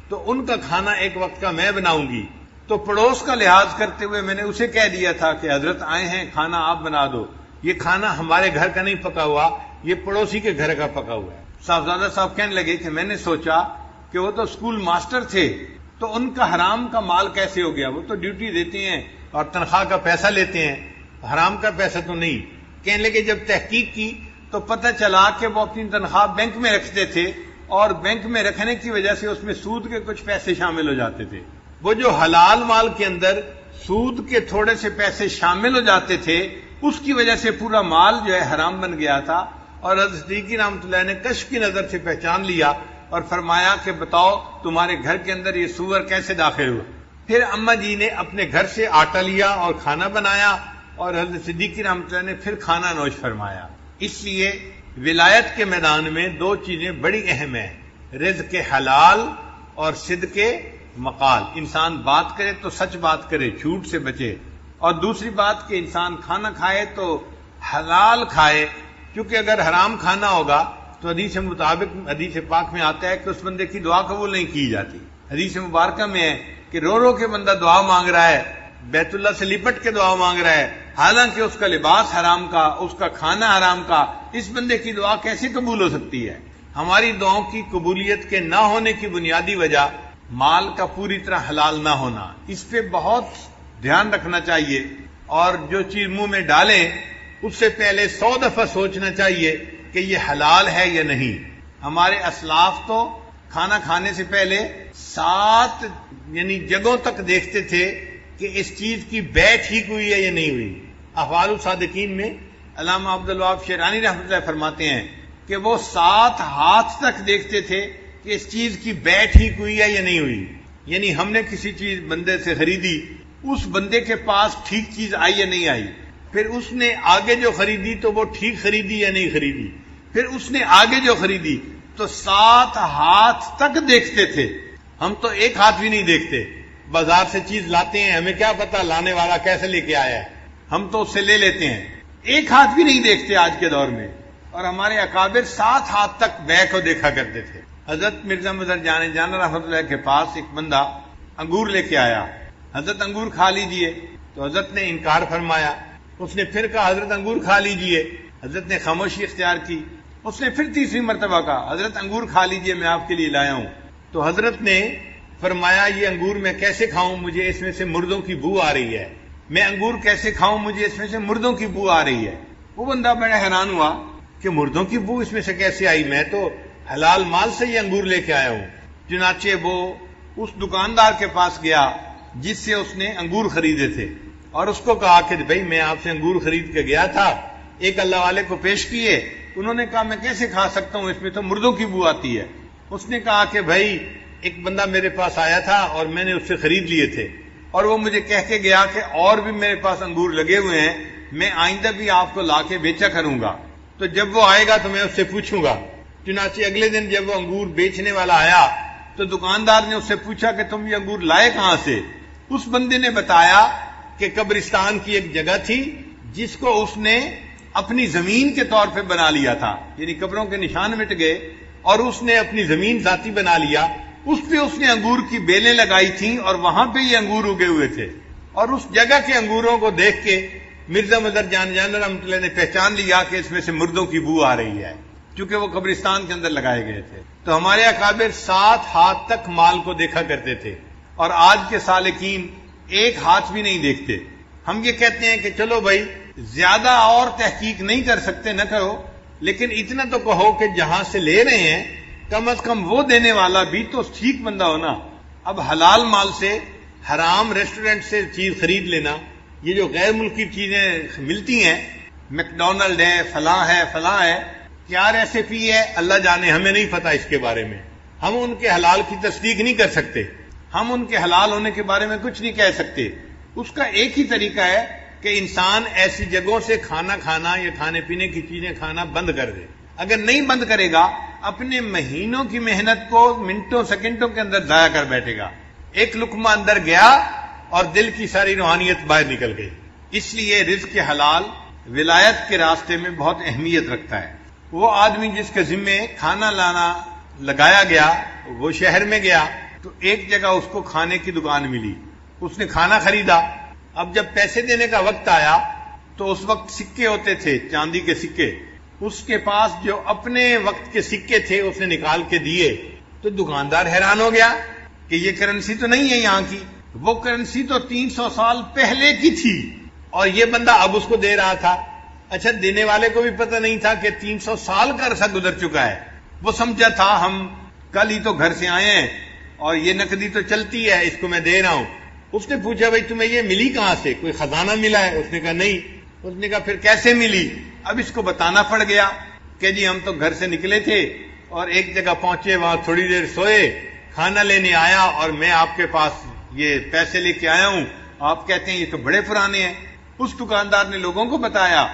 تو ان کا کھانا ایک وقت کا میں بناؤں گی. تو پڑوس کا لحاظ کرتے ہوئے میں نے اسے کہہ دیا تھا کہ حضرت آئے ہیں کھانا آپ بنا دو. یہ کھانا ہمارے گھر کا نہیں پکا ہوا، یہ پڑوسی کے گھر کا پکا ہوا ہے. صاحبزادہ صاحب کہنے لگے کہ میں نے سوچا کہ وہ تو اسکول ماسٹر تھے تو ان کا حرام کا مال کیسے ہو گیا، وہ تو ڈیوٹی دیتے ہیں اور تنخواہ کا پیسہ لیتے ہیں، حرام کا پیسہ تو نہیں. کہنے لگے جب تحقیق کی تو پتہ چلا کہ وہ اپنی تنخواہ بینک میں رکھتے تھے اور بینک میں رکھنے کی وجہ سے اس میں سود کے کچھ پیسے شامل ہو جاتے تھے. وہ جو حلال مال کے اندر سود کے تھوڑے سے پیسے شامل ہو جاتے تھے اس کی وجہ سے پورا مال جو ہے حرام بن گیا تھا. اور حضرت صدیقی رحمۃ اللہ نے کشف کی نظر سے پہچان لیا اور فرمایا کہ بتاؤ تمہارے گھر کے اندر یہ سور کیسے داخل ہوا. پھر اماں جی نے اپنے گھر سے آٹا لیا اور کھانا بنایا اور حضرت صدیقی رحمۃ اللہ نے پھر کھانا نوش فرمایا. اس لیے ولایت کے میدان میں دو چیزیں بڑی اہم ہیں، رزق حلال اور صدق مقال. انسان بات کرے تو سچ بات کرے، جھوٹ سے بچے. اور دوسری بات کہ انسان کھانا کھائے تو حلال کھائے، کیونکہ اگر حرام کھانا ہوگا تو حدیث مطابق حدیث پاک میں آتا ہے کہ اس بندے کی دعا قبول نہیں کی جاتی. حدیث مبارکہ میں ہے کہ رو رو کے بندہ دعا مانگ رہا ہے، بیت اللہ سے لپٹ کے دعا مانگ رہا ہے، حالانکہ اس کا لباس حرام کا، اس کا کھانا حرام کا. اس بندے کی دعا کیسے قبول ہو سکتی ہے؟ ہماری دعاؤں کی قبولیت کے نہ ہونے کی بنیادی وجہ مال کا پوری طرح حلال نہ ہونا. اس پہ بہت دھیان رکھنا چاہیے اور جو چیز منہ میں ڈالیں اس سے پہلے 100 دفعہ سوچنا چاہیے کہ یہ حلال ہے یا نہیں. ہمارے اسلاف تو کھانا کھانے سے پہلے 7 جگہوں تک دیکھتے تھے کہ اس چیز کی بیع ٹھیک ہوئی ہے یا نہیں ہوئی. احوال الصادقین میں علامہ عبد الوہاب شیرانی رحمۃ اللہ فرماتے ہیں کہ وہ 7 ہاتھ تک دیکھتے تھے کہ اس چیز کی بیع ٹھیک ہوئی ہے یا نہیں ہوئی. یعنی ہم نے کسی چیز بندے سے خریدی، اس بندے کے پاس ٹھیک چیز آئی یا نہیں آئی، پھر اس نے آگے جو خریدی تو وہ ٹھیک خریدی یا نہیں خریدی، پھر اس نے آگے جو خریدی، تو 7 ہاتھ تک دیکھتے تھے. ہم تو ایک ہاتھ بھی نہیں دیکھتے. بازار سے چیز لاتے ہیں، ہمیں کیا پتا لانے والا کیسے لے کے آیا ہے، ہم تو اس سے لے لیتے ہیں. ایک ہاتھ بھی نہیں دیکھتے آج کے دور میں. اور ہمارے اکابر 7 ہاتھ تک بیع کو دیکھا کرتے تھے. حضرت مرزا مظہر جان رحمۃ اللہ کے پاس ایک بندہ انگور لے کے آیا. حضرت انگور کھا لیجئے، تو حضرت نے انکار فرمایا. اس نے پھر کہا حضرت انگور کھا لیجئے، حضرت نے خاموشی اختیار کی. اس نے پھر تیسری مرتبہ کہا حضرت انگور کھا لیجئے، میں آپ کے لیے لایا ہوں. تو حضرت نے فرمایا یہ انگور میں کیسے کھاؤں، مجھے اس میں سے مردوں کی بو آ رہی ہے، میں انگور کیسے کھاؤں، مجھے اس میں سے مردوں کی بو آ رہی ہے۔ وہ بندہ بڑا حیران ہوا کہ مردوں کی بو اس میں سے کیسے آئی، میں تو حلال مال سے یہ انگور لے کے آیا ہوں۔ چنانچہ وہ اس دکاندار کے پاس گیا جس سے اس نے انگور خریدے تھے، اور اس کو کہا کہ بھائی میں آپ سے انگور خرید کے گیا تھا، ایک اللہ والے کو پیش کیے، انہوں نے کہا میں کیسے کھا سکتا ہوں، اس میں تو مردوں کی بو آتی ہے۔ اس نے کہا کہ بھائی ایک بندہ میرے پاس آیا تھا اور میں نے اس سے خرید لیے تھے، اور وہ مجھے کہہ کے گیا کہ اور بھی میرے پاس انگور لگے ہوئے ہیں، میں آئندہ بھی آپ کو لا کے بیچا کروں گا، تو جب وہ آئے گا تو میں اس سے پوچھوں گا۔ چنانچہ اگلے دن جب وہ انگور بیچنے والا آیا تو دکاندار نے اس سے پوچھا کہ تم یہ انگور لائے کہاں سے؟ اس بندے نے بتایا کہ قبرستان کی ایک جگہ تھی جس کو اس نے اپنی زمین کے طور پہ بنا لیا تھا، یعنی قبروں کے نشان مٹ گئے اور اس نے اپنی زمین ذاتی بنا لیا، اس پہ اس نے انگور کی بیلیں لگائی تھیں اور وہاں پہ یہ انگور اگے ہوئے تھے، اور اس جگہ کے انگوروں کو دیکھ کے مرزا مظہر جان رحمۃ اللہ نے پہچان لیا کہ اس میں سے مردوں کی بو آ رہی ہے، چونکہ وہ قبرستان کے اندر لگائے گئے تھے۔ تو ہمارے اکابر 7 ہاتھ تک مال کو دیکھا کرتے تھے، اور آج کے سالکین 1 ہاتھ بھی نہیں دیکھتے۔ ہم یہ کہتے ہیں کہ چلو بھائی زیادہ اور تحقیق نہیں کر سکتے نہ کرو، لیکن اتنا تو کہو کہ جہاں سے لے رہے ہیں کم از کم وہ دینے والا بھی تو ٹھیک بندہ ہونا۔ اب حلال مال سے حرام ریسٹورنٹ سے چیز خرید لینا، یہ جو غیر ملکی چیزیں ملتی ہیں، میکڈونلڈ ہے، فلاں ہے، کیا ریسیپی ہے اللہ جانے، ہمیں نہیں پتا اس کے بارے میں، ہم ان کے حلال کی تصدیق نہیں کر سکتے، ہم ان کے حلال ہونے کے بارے میں کچھ نہیں کہہ سکتے۔ اس کا ایک ہی طریقہ ہے کہ انسان ایسی جگہوں سے کھانا کھانا یا کھانے پینے کی چیزیں کھانا بند کر دے۔ اگر نہیں بند کرے گا اپنے مہینوں کی محنت کو منٹوں سیکنڈوں کے اندر ضائع کر بیٹھے گا۔ ایک لقمہ اندر گیا اور دل کی ساری روحانیت باہر نکل گئی۔ اس لیے رزق حلال ولایت کے راستے میں بہت اہمیت رکھتا ہے۔ وہ آدمی جس کے ذمے کھانا لانا لگایا گیا، وہ شہر میں گیا تو ایک جگہ اس کو کھانے کی دکان ملی، اس نے کھانا خریدا۔ اب جب پیسے دینے کا وقت آیا تو اس وقت سکے ہوتے تھے، چاندی کے سکے، اس کے پاس جو اپنے وقت کے سکے تھے اس نے نکال کے دیے، تو دکاندار حیران ہو گیا کہ یہ کرنسی تو نہیں ہے یہاں کی، وہ کرنسی تو 300 سال پہلے کی تھی، اور یہ بندہ اب اس کو دے رہا تھا۔ اچھا، دینے والے کو بھی پتہ نہیں تھا کہ 300 سال کا عرصہ گزر چکا ہے، وہ سمجھا تھا ہم کل ہی تو گھر سے آئے ہیں اور یہ نقدی تو چلتی ہے، اس کو میں دے رہا ہوں۔ اس نے پوچھا بھائی تمہیں یہ ملی کہاں سے، کوئی خزانہ ملا ہے؟ اس نے کہا نہیں۔ اس نے کہا پھر کیسے ملی؟ اب اس کو بتانا پڑ گیا کہ جی ہم تو گھر سے نکلے تھے اور ایک جگہ پہنچے، وہاں تھوڑی دیر سوئے، کھانا لینے آیا اور میں آپ کے پاس یہ پیسے لے کے آیا ہوں، آپ کہتے ہیں یہ تو بڑے پرانے ہیں۔ اس دکاندار نے لوگوں کو بتایا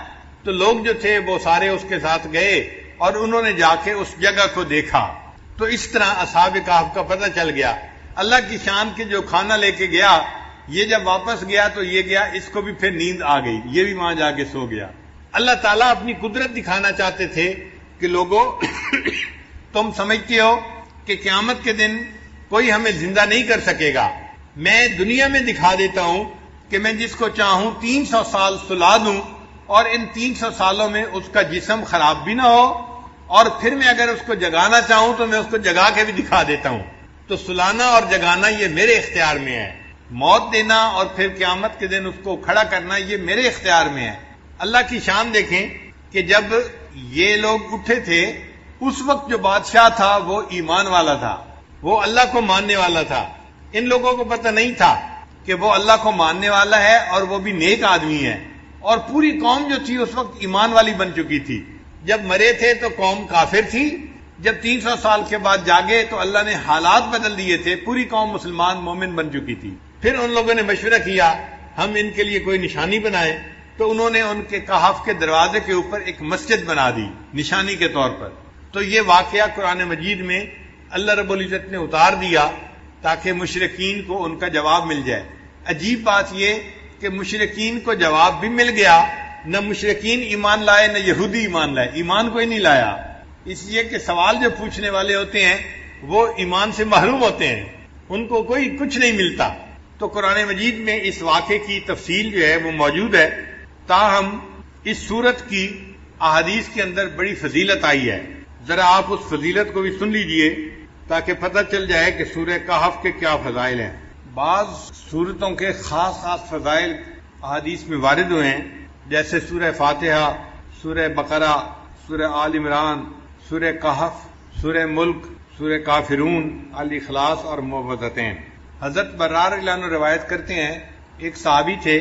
تو لوگ جو تھے وہ سارے اس کے ساتھ گئے اور انہوں نے جا کے اس جگہ کو دیکھا، تو اس طرح اصحاب کہف کا پتہ چل گیا۔ اللہ کی شان کے جو کھانا لے کے گیا، یہ جب واپس گیا تو یہ گیا، اس کو بھی پھر نیند آ گئی، یہ بھی وہاں جا کے سو گیا۔ اللہ تعالیٰ اپنی قدرت دکھانا چاہتے تھے کہ لوگوں تم سمجھتے ہو کہ قیامت کے دن کوئی ہمیں زندہ نہیں کر سکے گا، میں دنیا میں دکھا دیتا ہوں کہ میں جس کو چاہوں 300 سال سلا دوں، اور ان 300 سالوں میں اس کا جسم خراب بھی نہ ہو، اور پھر میں اگر اس کو جگانا چاہوں تو میں اس کو جگا کے بھی دکھا دیتا ہوں۔ تو سلانا اور جگانا یہ میرے اختیار میں ہے، موت دینا اور پھر قیامت کے دن اس کو کھڑا کرنا یہ میرے اختیار میں ہے۔ اللہ کی شان دیکھیں کہ جب یہ لوگ اٹھے تھے اس وقت جو بادشاہ تھا وہ ایمان والا تھا، وہ اللہ کو ماننے والا تھا۔ ان لوگوں کو پتہ نہیں تھا کہ وہ اللہ کو ماننے والا ہے اور وہ بھی نیک آدمی ہے، اور پوری قوم جو تھی اس وقت ایمان والی بن چکی تھی۔ جب مرے تھے تو قوم کافر تھی، جب 300 سال کے بعد جاگے تو اللہ نے حالات بدل دیے تھے، پوری قوم مسلمان مومن بن چکی تھی۔ پھر ان لوگوں نے مشورہ کیا ہم ان کے لیے کوئی نشانی بنائیں، تو انہوں نے ان کے کہف کے دروازے کے اوپر ایک مسجد بنا دی نشانی کے طور پر۔ تو یہ واقعہ قرآن مجید میں اللہ رب العزت نے اتار دیا تاکہ مشرکین کو ان کا جواب مل جائے۔ عجیب بات یہ کہ مشرکین کو جواب بھی مل گیا، نہ مشرکین ایمان لائے نہ یہودی ایمان لائے، ایمان کوئی نہیں لایا، اس لیے کہ سوال جو پوچھنے والے ہوتے ہیں وہ ایمان سے محروم ہوتے ہیں، ان کو کوئی کچھ نہیں ملتا۔ تو قرآن مجید میں اس واقعے کی تفصیل جو ہے وہ موجود ہے، تاہم اس سورت کی احادیث کے اندر بڑی فضیلت آئی ہے۔ ذرا آپ اس فضیلت کو بھی سن لیجئے تاکہ پتہ چل جائے کہ سورہ کہف کے کیا فضائل ہیں۔ بعض سورتوں کے خاص خاص فضائل احادیث میں وارد ہوئے ہیں، جیسے سورہ فاتحہ، سورہ بقرہ، سورہ آل عمران، سورہ کہف، سورہ ملک، سورہ کافرون، الاخلاص اور معوذتین۔ حضرت برار رضی اللہ عنہ روایت کرتے ہیں، ایک صحابی تھے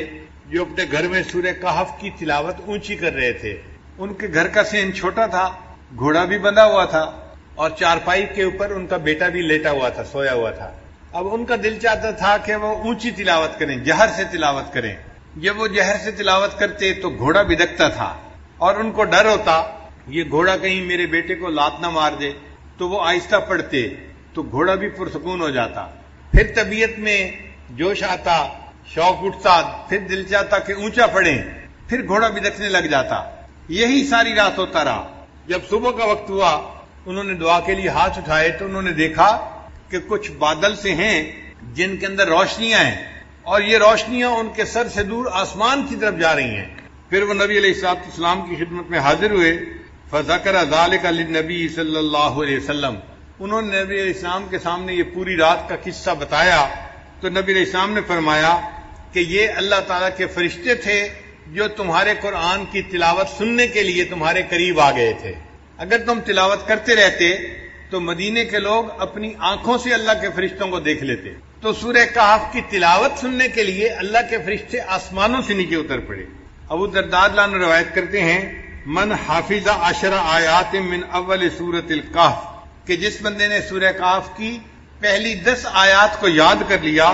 جو اپنے گھر میں سورہ کہف کی تلاوت اونچی کر رہے تھے۔ ان کے گھر کا صحن چھوٹا تھا، گھوڑا بھی بندھا ہوا تھا اور چارپائی کے اوپر ان کا بیٹا بھی لیٹا ہوا تھا، سویا ہوا تھا۔ اب ان کا دل چاہتا تھا کہ وہ اونچی تلاوت کریں، جہر سے تلاوت کریں۔ جب وہ جہر سے تلاوت کرتے تو گھوڑا بدکتا تھا اور ان کو ڈر ہوتا یہ گھوڑا کہیں میرے بیٹے کو لات نہ مار دے، تو وہ آہستہ پڑھتے تو گھوڑا بھی پرسکون ہو جاتا۔ پھر طبیعت میں جوش آتا، شوق اٹھتا، پھر دل چاہتا کہ اونچا پڑھیں، پھر گھوڑا بدکنے لگ جاتا۔ یہی ساری رات ہوتا رہا۔ جب صبح کا وقت ہوا، انہوں نے دعا کے لیے ہاتھ اٹھائے تو انہوں نے دیکھا کہ کچھ بادل سے ہیں جن کے اندر روشنیاں ہیں، اور یہ روشنیاں ان کے سر سے دور آسمان کی طرف جا رہی ہیں۔ پھر وہ نبی علیہ الصلوۃ والسلام کی خدمت میں حاضر ہوئے، فذکر ذلک للنبی صلی اللہ علیہ وسلم۔ انہوں نے نبی علیہ السلام کے سامنے یہ پوری رات کا قصہ بتایا تو نبی علیہ السلام نے فرمایا کہ یہ اللہ تعالیٰ کے فرشتے تھے جو تمہارے قرآن کی تلاوت سننے کے لیے تمہارے قریب آ گئے تھے۔ اگر تم تلاوت کرتے رہتے تو مدینے کے لوگ اپنی آنکھوں سے اللہ کے فرشتوں کو دیکھ لیتے۔ تو سورہ کہف کی تلاوت سننے کے لیے اللہ کے فرشتے آسمانوں سے نیچے اتر پڑے۔ ابو درداء رضی اللہ عنہ روایت کرتے ہیں، من حافظ 10 آیات من اول سورۃ الکہف، کہ جس بندے نے سورہ کہف کی پہلی 10 آیات کو یاد کر لیا،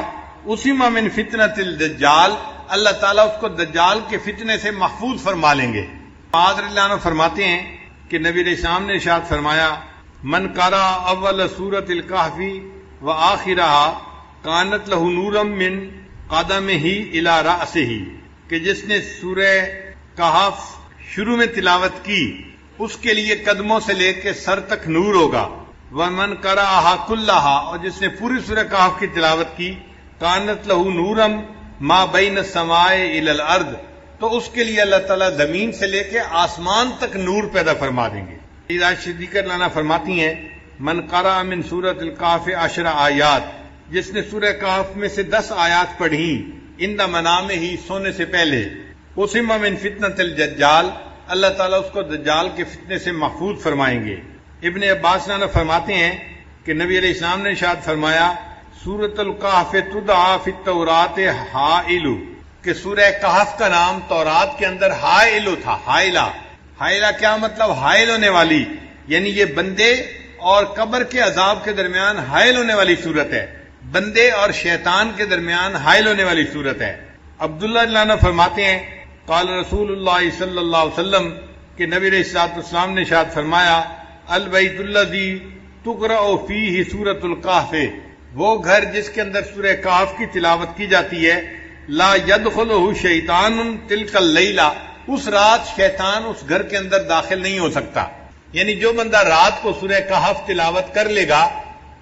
اسی من فتنۃ الدجال، اللہ تعالیٰ اس کو دجال کے فتنے سے محفوظ فرما لیں گے۔ معاذ رضی اللہ عنہ فرماتے ہیں کہ نبی علیہ السلام نے ارشاد فرمایا، من قرأ اول سورۃ الکہف وآخرہا کانت لہ نورا من قدمہ الی رأسہ، کہ جس نے سورہ کہف شروع میں تلاوت کی اس کے لیے قدموں سے لے کے سر تک نور ہوگا۔ ومن قرأہا کلہا، اور جس نے پوری سورہ کہف کی تلاوت کی، کانت لہ نورا ما بین السماء الی الارض، تو اس کے لیے اللہ تعالیٰ زمین سے لے کے آسمان تک نور پیدا فرما دیں گے۔ صدیقہ لانا فرماتی ہیں، من قرأ من سورۃ الکہف 10 آیات، جس نے سورہ کہف میں سے 10 آیات پڑھی، عند منامہ، سونے سے پہلے، اسم من فتنۃ الدجال، اللہ تعالیٰ اس کو دجال کے فتنے سے محفوظ فرمائیں گے۔ ابن عباس لانا فرماتے ہیں کہ نبی علیہ السلام نے ارشاد فرمایا، سورۃ الکہف تدعی فی التوراۃ حائل، کہ سورہ کہف کا نام تورات کے اندر حائل تھا۔ حائلہ، حائلہ کیا مطلب؟ حائل ہونے والی، یعنی یہ بندے اور قبر کے عذاب کے درمیان حائل ہونے والی صورت ہے، بندے اور شیطان کے درمیان حائل ہونے والی صورت ہے۔ عبداللہ رضی اللہ عنہ فرماتے ہیں، قال رسول اللہ صلی اللہ علیہ وسلم، کہ نبی علیہ الصلوۃ والسلام نے ارشاد فرمایا، البیت الذی تقرأ فیہ سورۃ الکہف، وہ گھر جس کے اندر سورہ کہف کی تلاوت کی جاتی ہے، لا یدخلہ شیطان تلک اللیلہ، اس رات شیطان اس گھر کے اندر داخل نہیں ہو سکتا۔ یعنی جو بندہ رات کو سورہ کہف تلاوت کر لے گا،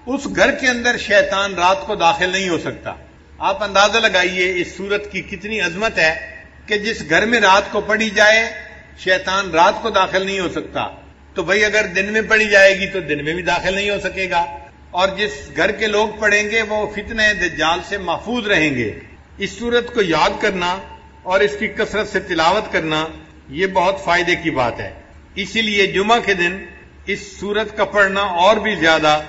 اس گھر کے اندر شیطان رات کو داخل نہیں ہو سکتا۔ آپ اندازہ لگائیے اس سورت کی کتنی عظمت ہے کہ جس گھر میں رات کو پڑھی جائے شیطان رات کو داخل نہیں ہو سکتا، تو بھئی اگر دن میں پڑھی جائے گی تو دن میں بھی داخل نہیں ہو سکے گا، اور جس گھر کے لوگ پڑھیں گے وہ فتنہ دجال سے محفوظ رہیں گے۔ اس سورت کو یاد کرنا اور اس کی کثرت سے تلاوت کرنا یہ بہت فائدے کی بات ہے، اسی لیے جمعہ کے دن اس سورت کا پڑھنا اور بھی زیادہ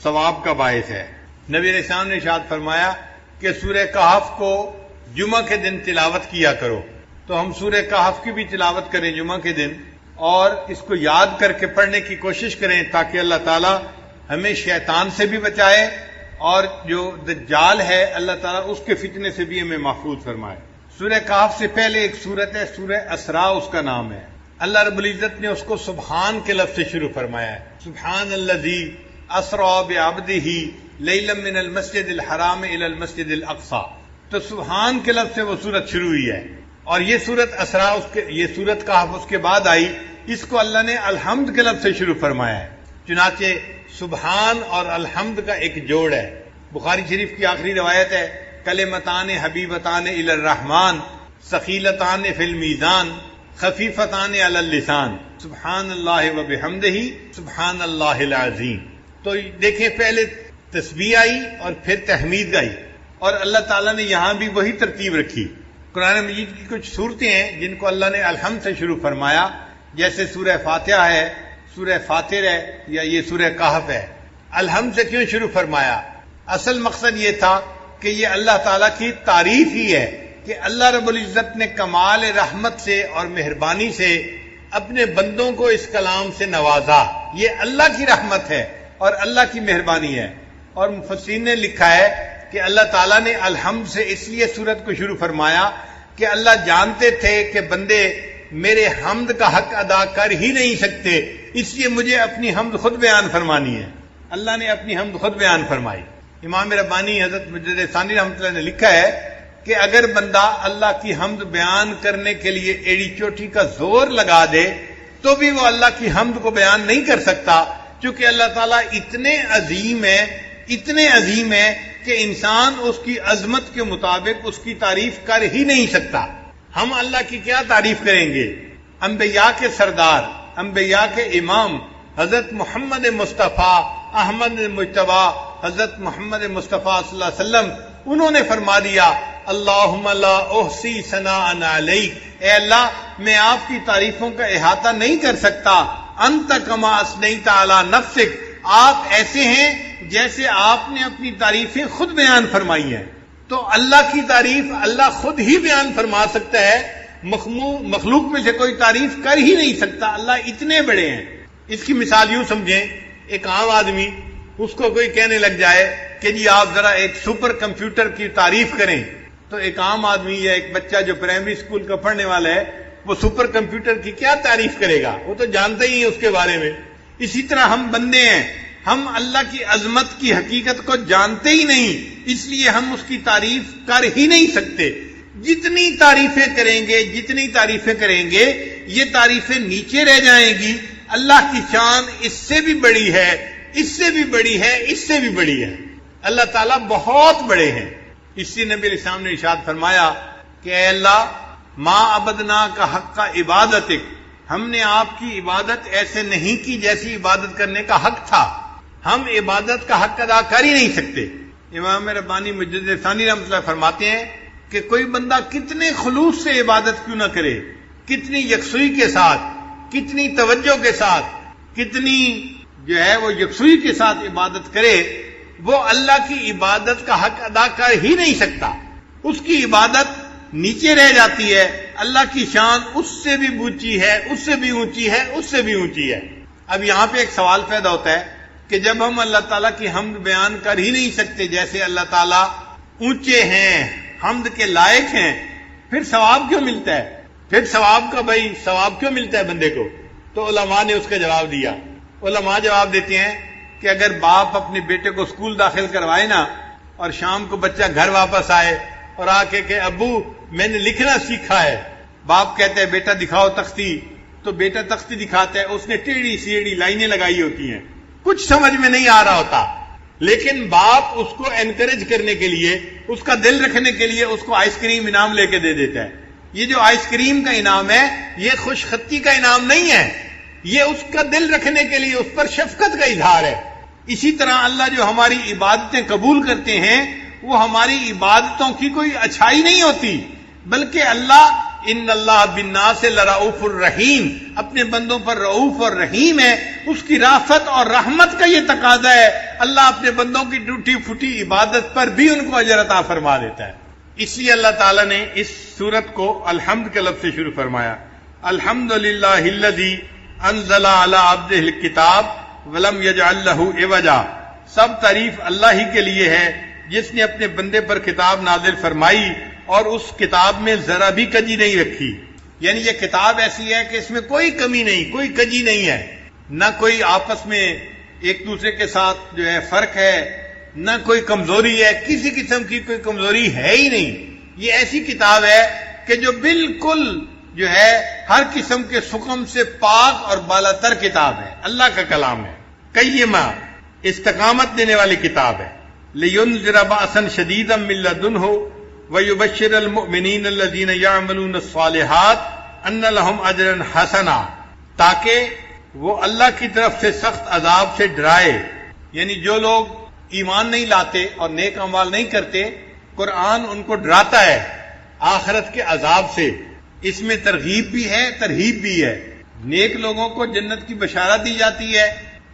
ثواب کا باعث ہے۔ نبی علیہ السلام نے ارشاد فرمایا کہ سورہ کہف کو جمعہ کے دن تلاوت کیا کرو، تو ہم سورہ کہف کی بھی تلاوت کریں جمعہ کے دن، اور اس کو یاد کر کے پڑھنے کی کوشش کریں تاکہ اللہ تعالیٰ ہمیں شیطان سے بھی بچائے اور جو دجال ہے اللہ تعالیٰ اس کے فتنے سے بھی ہمیں محفوظ فرمائے۔ سورہ کہف سے پہلے ایک سورت ہے سورہ اسراء، اس کا نام ہے۔ اللہ رب العزت نے اس کو سبحان کے لفظ سے شروع فرمایا ہے، سبحان الذی اسریٰ بعبدہ لیلا من المسجد الحرام الی المسجد الاقصی، تو سبحان کے لفظ سے وہ سورت شروع ہوئی ہے، اور یہ سورت اسراء یہ سورت کہف اس کے بعد آئی، اس کو اللہ نے الحمد کے لفظ سے شروع فرمایا ہے۔ چنانچہ سبحان اور الحمد کا ایک جوڑ ہے۔ بخاری شریف کی آخری روایت ہے، کلمتان حبیبتان الی الرحمن ثقیلتان فی المیزان خفیفتان علی اللسان سبحان اللہ و بحمدہ سبحان اللہ العظیم۔ تو تو دیکھیں پہلے تسبیح آئی اور پھر تحمید آئی، اور اللہ تعالیٰ نے یہاں بھی وہی ترتیب رکھی۔ قرآن مجید کی کچھ صورتیں ہیں جن کو اللہ نے الحمد سے شروع فرمایا، جیسے سورہ فاتحہ ہے، سورہ فاطر ہے، یا یہ سورہ کہف ہے۔ الحمد سے کیوں شروع فرمایا؟ اصل مقصد یہ تھا کہ یہ اللہ تعالیٰ کی تعریف ہی ہے کہ اللہ رب العزت نے کمال رحمت سے اور مہربانی سے اپنے بندوں کو اس کلام سے نوازا۔ یہ اللہ کی رحمت ہے اور اللہ کی مہربانی ہے۔ اور مفسرین نے لکھا ہے کہ اللہ تعالیٰ نے الحمد سے اس لیے سورت کو شروع فرمایا کہ اللہ جانتے تھے کہ بندے میرے حمد کا حق ادا کر ہی نہیں سکتے، اس لیے مجھے اپنی حمد خود بیان فرمانی ہے۔ اللہ نے اپنی حمد خود بیان فرمائی۔ امام ربانی حضرت مجدد ثانی رحمۃ اللہ نے لکھا ہے کہ اگر بندہ اللہ کی حمد بیان کرنے کے لیے ایڑی چوٹی کا زور لگا دے تو بھی وہ اللہ کی حمد کو بیان نہیں کر سکتا، چونکہ اللہ تعالیٰ اتنے عظیم ہے کہ انسان اس کی عظمت کے مطابق اس کی تعریف کر ہی نہیں سکتا۔ ہم اللہ کی کیا تعریف کریں گے؟ انبیاء کے سردار، انبیاء کے امام حضرت محمد مصطفیٰ احمد مجتبی حضرت محمد مصطفیٰ صلی اللہ علیہ وسلم، انہوں نے فرما دیا اللہم لا احصی ثناء علیک، اے اللہ میں آپ کی تعریفوں کا احاطہ نہیں کر سکتا، انت کما اثنیت علی نفسک، آپ ایسے ہیں جیسے آپ نے اپنی تعریفیں خود بیان فرمائی ہیں۔ تو اللہ کی تعریف اللہ خود ہی بیان فرما سکتا ہے، مخلوق میں سے کوئی تعریف کر ہی نہیں سکتا، اللہ اتنے بڑے ہیں۔ اس کی مثال یوں سمجھیں، ایک عام آدمی، اس کو کوئی کہنے لگ جائے کہ جی آپ ذرا ایک سپر کمپیوٹر کی تعریف کریں، تو ایک عام آدمی یا ایک بچہ جو پرائمری اسکول کا پڑھنے والا ہے وہ سپر کمپیوٹر کی کیا تعریف کرے گا؟ وہ تو جانتا ہی ہے اس کے بارے میں۔ اسی طرح ہم بندے ہیں، ہم اللہ کی عظمت کی حقیقت کو جانتے ہی نہیں، اس لیے ہم اس کی تعریف کر ہی نہیں سکتے۔ جتنی تعریفیں کریں گے یہ تعریفیں نیچے رہ جائیں گی۔ اللہ کی شان اس سے بھی بڑی ہے، اس سے بھی بڑی ہے، اس سے بھی بڑی ہے۔ اللہ تعالیٰ بہت بڑے ہیں۔ اسی نبی علیہ السلام نے ارشاد فرمایا کہ اے اللہ ما عبدنا کا حق کا عبادتک، ہم نے آپ کی عبادت ایسے نہیں کی جیسی عبادت کرنے کا حق تھا، ہم عبادت کا حق ادا کر ہی نہیں سکتے۔ امام ربانی مجدد ثانی رحمۃ اللہ فرماتے ہیں کہ کوئی بندہ کتنے خلوص سے عبادت کیوں نہ کرے، کتنی یکسوئی کے ساتھ، کتنی توجہ کے ساتھ، کتنی وہ یکسوئی کے ساتھ عبادت کرے، وہ اللہ کی عبادت کا حق ادا کر ہی نہیں سکتا۔ اس کی عبادت نیچے رہ جاتی ہے، اللہ کی شان اس سے بھی اونچی ہے، اس سے بھی اونچی ہے، اس سے بھی اونچی ہے۔ اب یہاں پہ ایک سوال پیدا ہوتا ہے کہ جب ہم اللہ تعالیٰ کی حمد بیان کر ہی نہیں سکتے، جیسے اللہ تعالیٰ اونچے ہیں، حمد کے لائق ہیں، پھر ثواب کیوں ملتا ہے؟ پھر ثواب کیوں ملتا ہے بندے کو؟ تو علماء نے اس کا جواب دیا۔ علماء جواب دیتے ہیں کہ اگر باپ اپنے بیٹے کو اسکول داخل کروائے نا، اور شام کو بچہ گھر واپس آئے اور آ کے کہ ابو میں نے لکھنا سیکھا ہے، باپ کہتا ہے بیٹا دکھاؤ تختی، تو بیٹا تختی دکھاتا ہے، اس نے ٹیڑھی سیڑھی لائنیں لگائی ہوتی ہیں، کچھ سمجھ میں نہیں آ رہا ہوتا، لیکن باپ اس کو انکریج کرنے کے لیے، اس کا دل رکھنے کے لیے اس کو آئس کریم انعام لے کے دے دیتا ہے۔ یہ جو آئس کریم کا انعام ہے یہ خوش خطی کا انعام نہیں ہے، یہ اس کا دل رکھنے کے لیے اس پر شفقت کا اظہار ہے۔ اسی طرح اللہ جو ہماری عبادتیں قبول کرتے ہیں وہ ہماری عبادتوں کی کوئی اچھائی نہیں ہوتی، بلکہ اللہ ان اللہ بالناس لرؤوف الرحیم، اپنے بندوں پر رؤوف اور رحیم ہے، اس کی رافت اور رحمت کا یہ تقاضا ہے، اللہ اپنے بندوں کی ٹوٹی پھوٹی عبادت پر بھی ان کو اجر عطا فرما دیتا ہے۔ اس لیے اللہ تعالیٰ نے اس سورت کو الحمد کے لفظ سے شروع فرمایا، الحمدللہ الذی انزل علی عبدہ الکتاب ولم یجعل لہ عوجا، سب تعریف اللہ ہی کے لیے ہے جس نے اپنے بندے پر کتاب نازل فرمائی اور اس کتاب میں ذرا بھی کجی نہیں رکھی۔ یعنی یہ کتاب ایسی ہے کہ اس میں کوئی کمی نہیں، کوئی کجی نہیں ہے، نہ کوئی آپس میں ایک دوسرے کے ساتھ فرق ہے، نہ کوئی کمزوری ہے، کسی قسم کی کوئی کمزوری ہے ہی نہیں۔ یہ ایسی کتاب ہے کہ جو بالکل ہر قسم کے سقم سے پاک اور بالا تر کتاب ہے، اللہ کا کلام ہے، قیمہ، استقامت دینے والی کتاب ہے۔ لِيُنذِرَ بَأْسًا شَدِيدًا مِّن لَّدُنْهُ وَيُبَشِّرَ الْمُؤْمِنِينَ الَّذِينَ يَعْمَلُونَ الصَّالِحَاتِ أَنَّ لَهُمْ أَجْرًا حَسَنًا، تاکہ وہ اللہ کی طرف سے سخت عذاب سے ڈرائے یعنی جو لوگ ایمان نہیں لاتے اور نیک اعمال نہیں کرتے، قرآن ان کو ڈراتا ہے آخرت کے عذاب سے. اس میں ترغیب بھی ہے، ترہیب بھی ہے. نیک لوگوں کو جنت کی بشارت دی جاتی ہے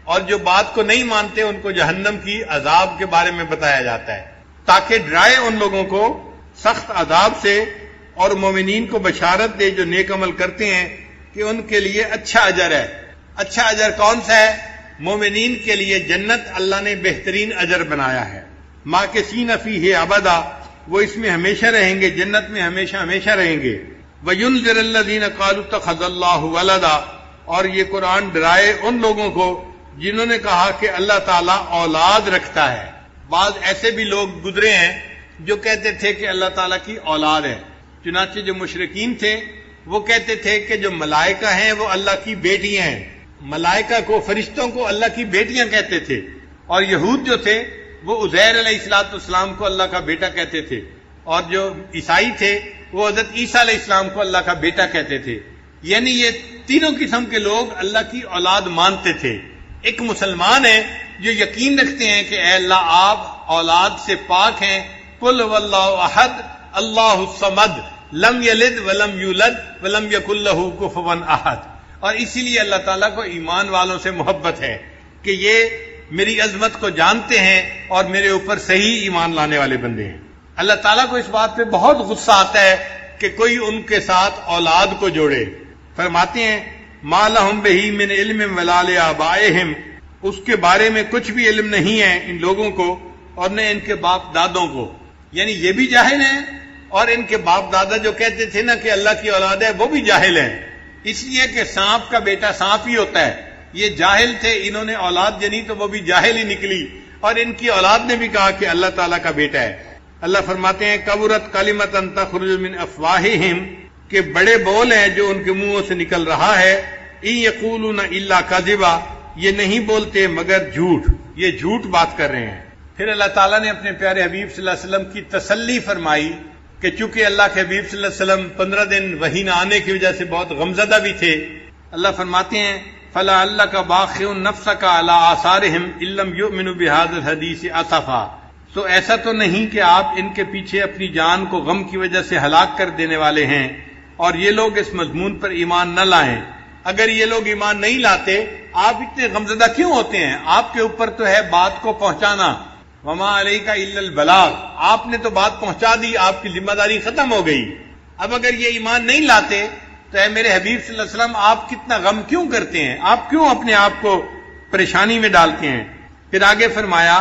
اور جو بات کو نہیں مانتے ان کو جہنم کی عذاب کے بارے میں بتایا جاتا ہے، تاکہ ڈرائے ان لوگوں کو سخت عذاب سے اور مومنین کو بشارت دے جو نیک عمل کرتے ہیں کہ ان کے لیے اچھا اجر ہے. اچھا اجر کون سا ہے؟ مومنین کے لیے جنت اللہ نے بہترین اجر بنایا ہے. ماکثین فیہ ابدا، وہ اس میں ہمیشہ رہیں گے، جنت میں ہمیشہ ہمیشہ رہیں گے. وَيُنذِرَ الَّذِينَ قَالُوا اتَّخَذَ اللَّهُ وَلَدًا، اور یہ قرآن ڈرائے ان لوگوں کو جنہوں نے کہا کہ اللہ تعالیٰ اولاد رکھتا ہے. بعض ایسے بھی لوگ گزرے ہیں جو کہتے تھے کہ اللہ تعالیٰ کی اولاد ہے. چنانچہ جو مشرکین تھے وہ کہتے تھے کہ جو ملائکہ ہیں وہ اللہ کی بیٹیاں ہیں. ملائکہ کو، فرشتوں کو اللہ کی بیٹیاں کہتے تھے. اور یہود جو تھے وہ عزیر علیہ السلام کو اللہ کا بیٹا کہتے تھے، اور جو عیسائی تھے وہ حضرت عیسیٰ علیہ السلام کو اللہ کا بیٹا کہتے تھے. یعنی یہ تینوں قسم کے لوگ اللہ کی اولاد مانتے تھے. ایک مسلمان ہے جو یقین رکھتے ہیں کہ اے اللہ آپ اولاد سے پاک ہیں. قل هو اللہ احد اللہ الصمد لم یلد ولم یولد ولم یکن لہ کفوا احد. اور اسی لیے اللہ تعالیٰ کو ایمان والوں سے محبت ہے کہ یہ میری عظمت کو جانتے ہیں اور میرے اوپر صحیح ایمان لانے والے بندے ہیں. اللہ تعالیٰ کو اس بات پہ بہت غصہ آتا ہے کہ کوئی ان کے ساتھ اولاد کو جوڑے. فرماتے ہیں ما لہم بہ من علم ولا لآبائہم، اس کے بارے میں کچھ بھی علم نہیں ہے ان لوگوں کو اور نہ ان کے باپ دادوں کو. یعنی یہ بھی جاہل ہیں اور ان کے باپ دادا جو کہتے تھے نا کہ اللہ کی اولاد ہے وہ بھی جاہل ہیں. اس لیے کہ سانپ کا بیٹا سانپ ہی ہوتا ہے. یہ جاہل تھے، انہوں نے اولاد جنی تو وہ بھی جاہل ہی نکلی، اور ان کی اولاد نے بھی کہا کہ اللہ تعالیٰ کا بیٹا ہے. اللہ فرماتے ہیں کبرت کلمۃ تخرج من افواہہم، کہ بڑے بول ہیں جو ان کے منہوں سے نکل رہا ہے. ان یقولون الا کذبا، یہ نہیں بولتے مگر جھوٹ، یہ جھوٹ بات کر رہے ہیں. پھر اللہ تعالیٰ نے اپنے پیارے حبیب صلی اللہ علیہ وسلم کی تسلی فرمائی کہ چونکہ اللہ کے حبیب صلی اللہ علیہ وسلم 15 دن وحی نہ آنے کی وجہ سے بہت غمزدہ بھی تھے. اللہ فرماتے ہیں فَلَعَلَّكَ بَاخِعٌ نَفْسَكَ عَلَىٰ آثَارِهِمْ إِن لَّمْ يُؤْمِنُوا بِهَٰذَا الْحَدِيثِ أَسَفًا. تو ایسا تو نہیں کہ آپ ان کے پیچھے اپنی جان کو غم کی وجہ سے ہلاک کر دینے والے ہیں اور یہ لوگ اس مضمون پر ایمان نہ لائیں. اگر یہ لوگ ایمان نہیں لاتے آپ اتنے غمزدہ کیوں ہوتے ہیں؟ آپ کے اوپر تو ہے بات کو پہنچانا. وما علیک الا البلاغ، آپ نے تو بات پہنچا دی، آپ کی ذمہ داری ختم ہو گئی. اب اگر یہ ایمان نہیں لاتے تو اے میرے حبیب صلی اللہ علیہ وسلم آپ کتنا غم کیوں کرتے ہیں؟ آپ کیوں اپنے آپ کو پریشانی میں ڈالتے ہیں؟ پھر آگے فرمایا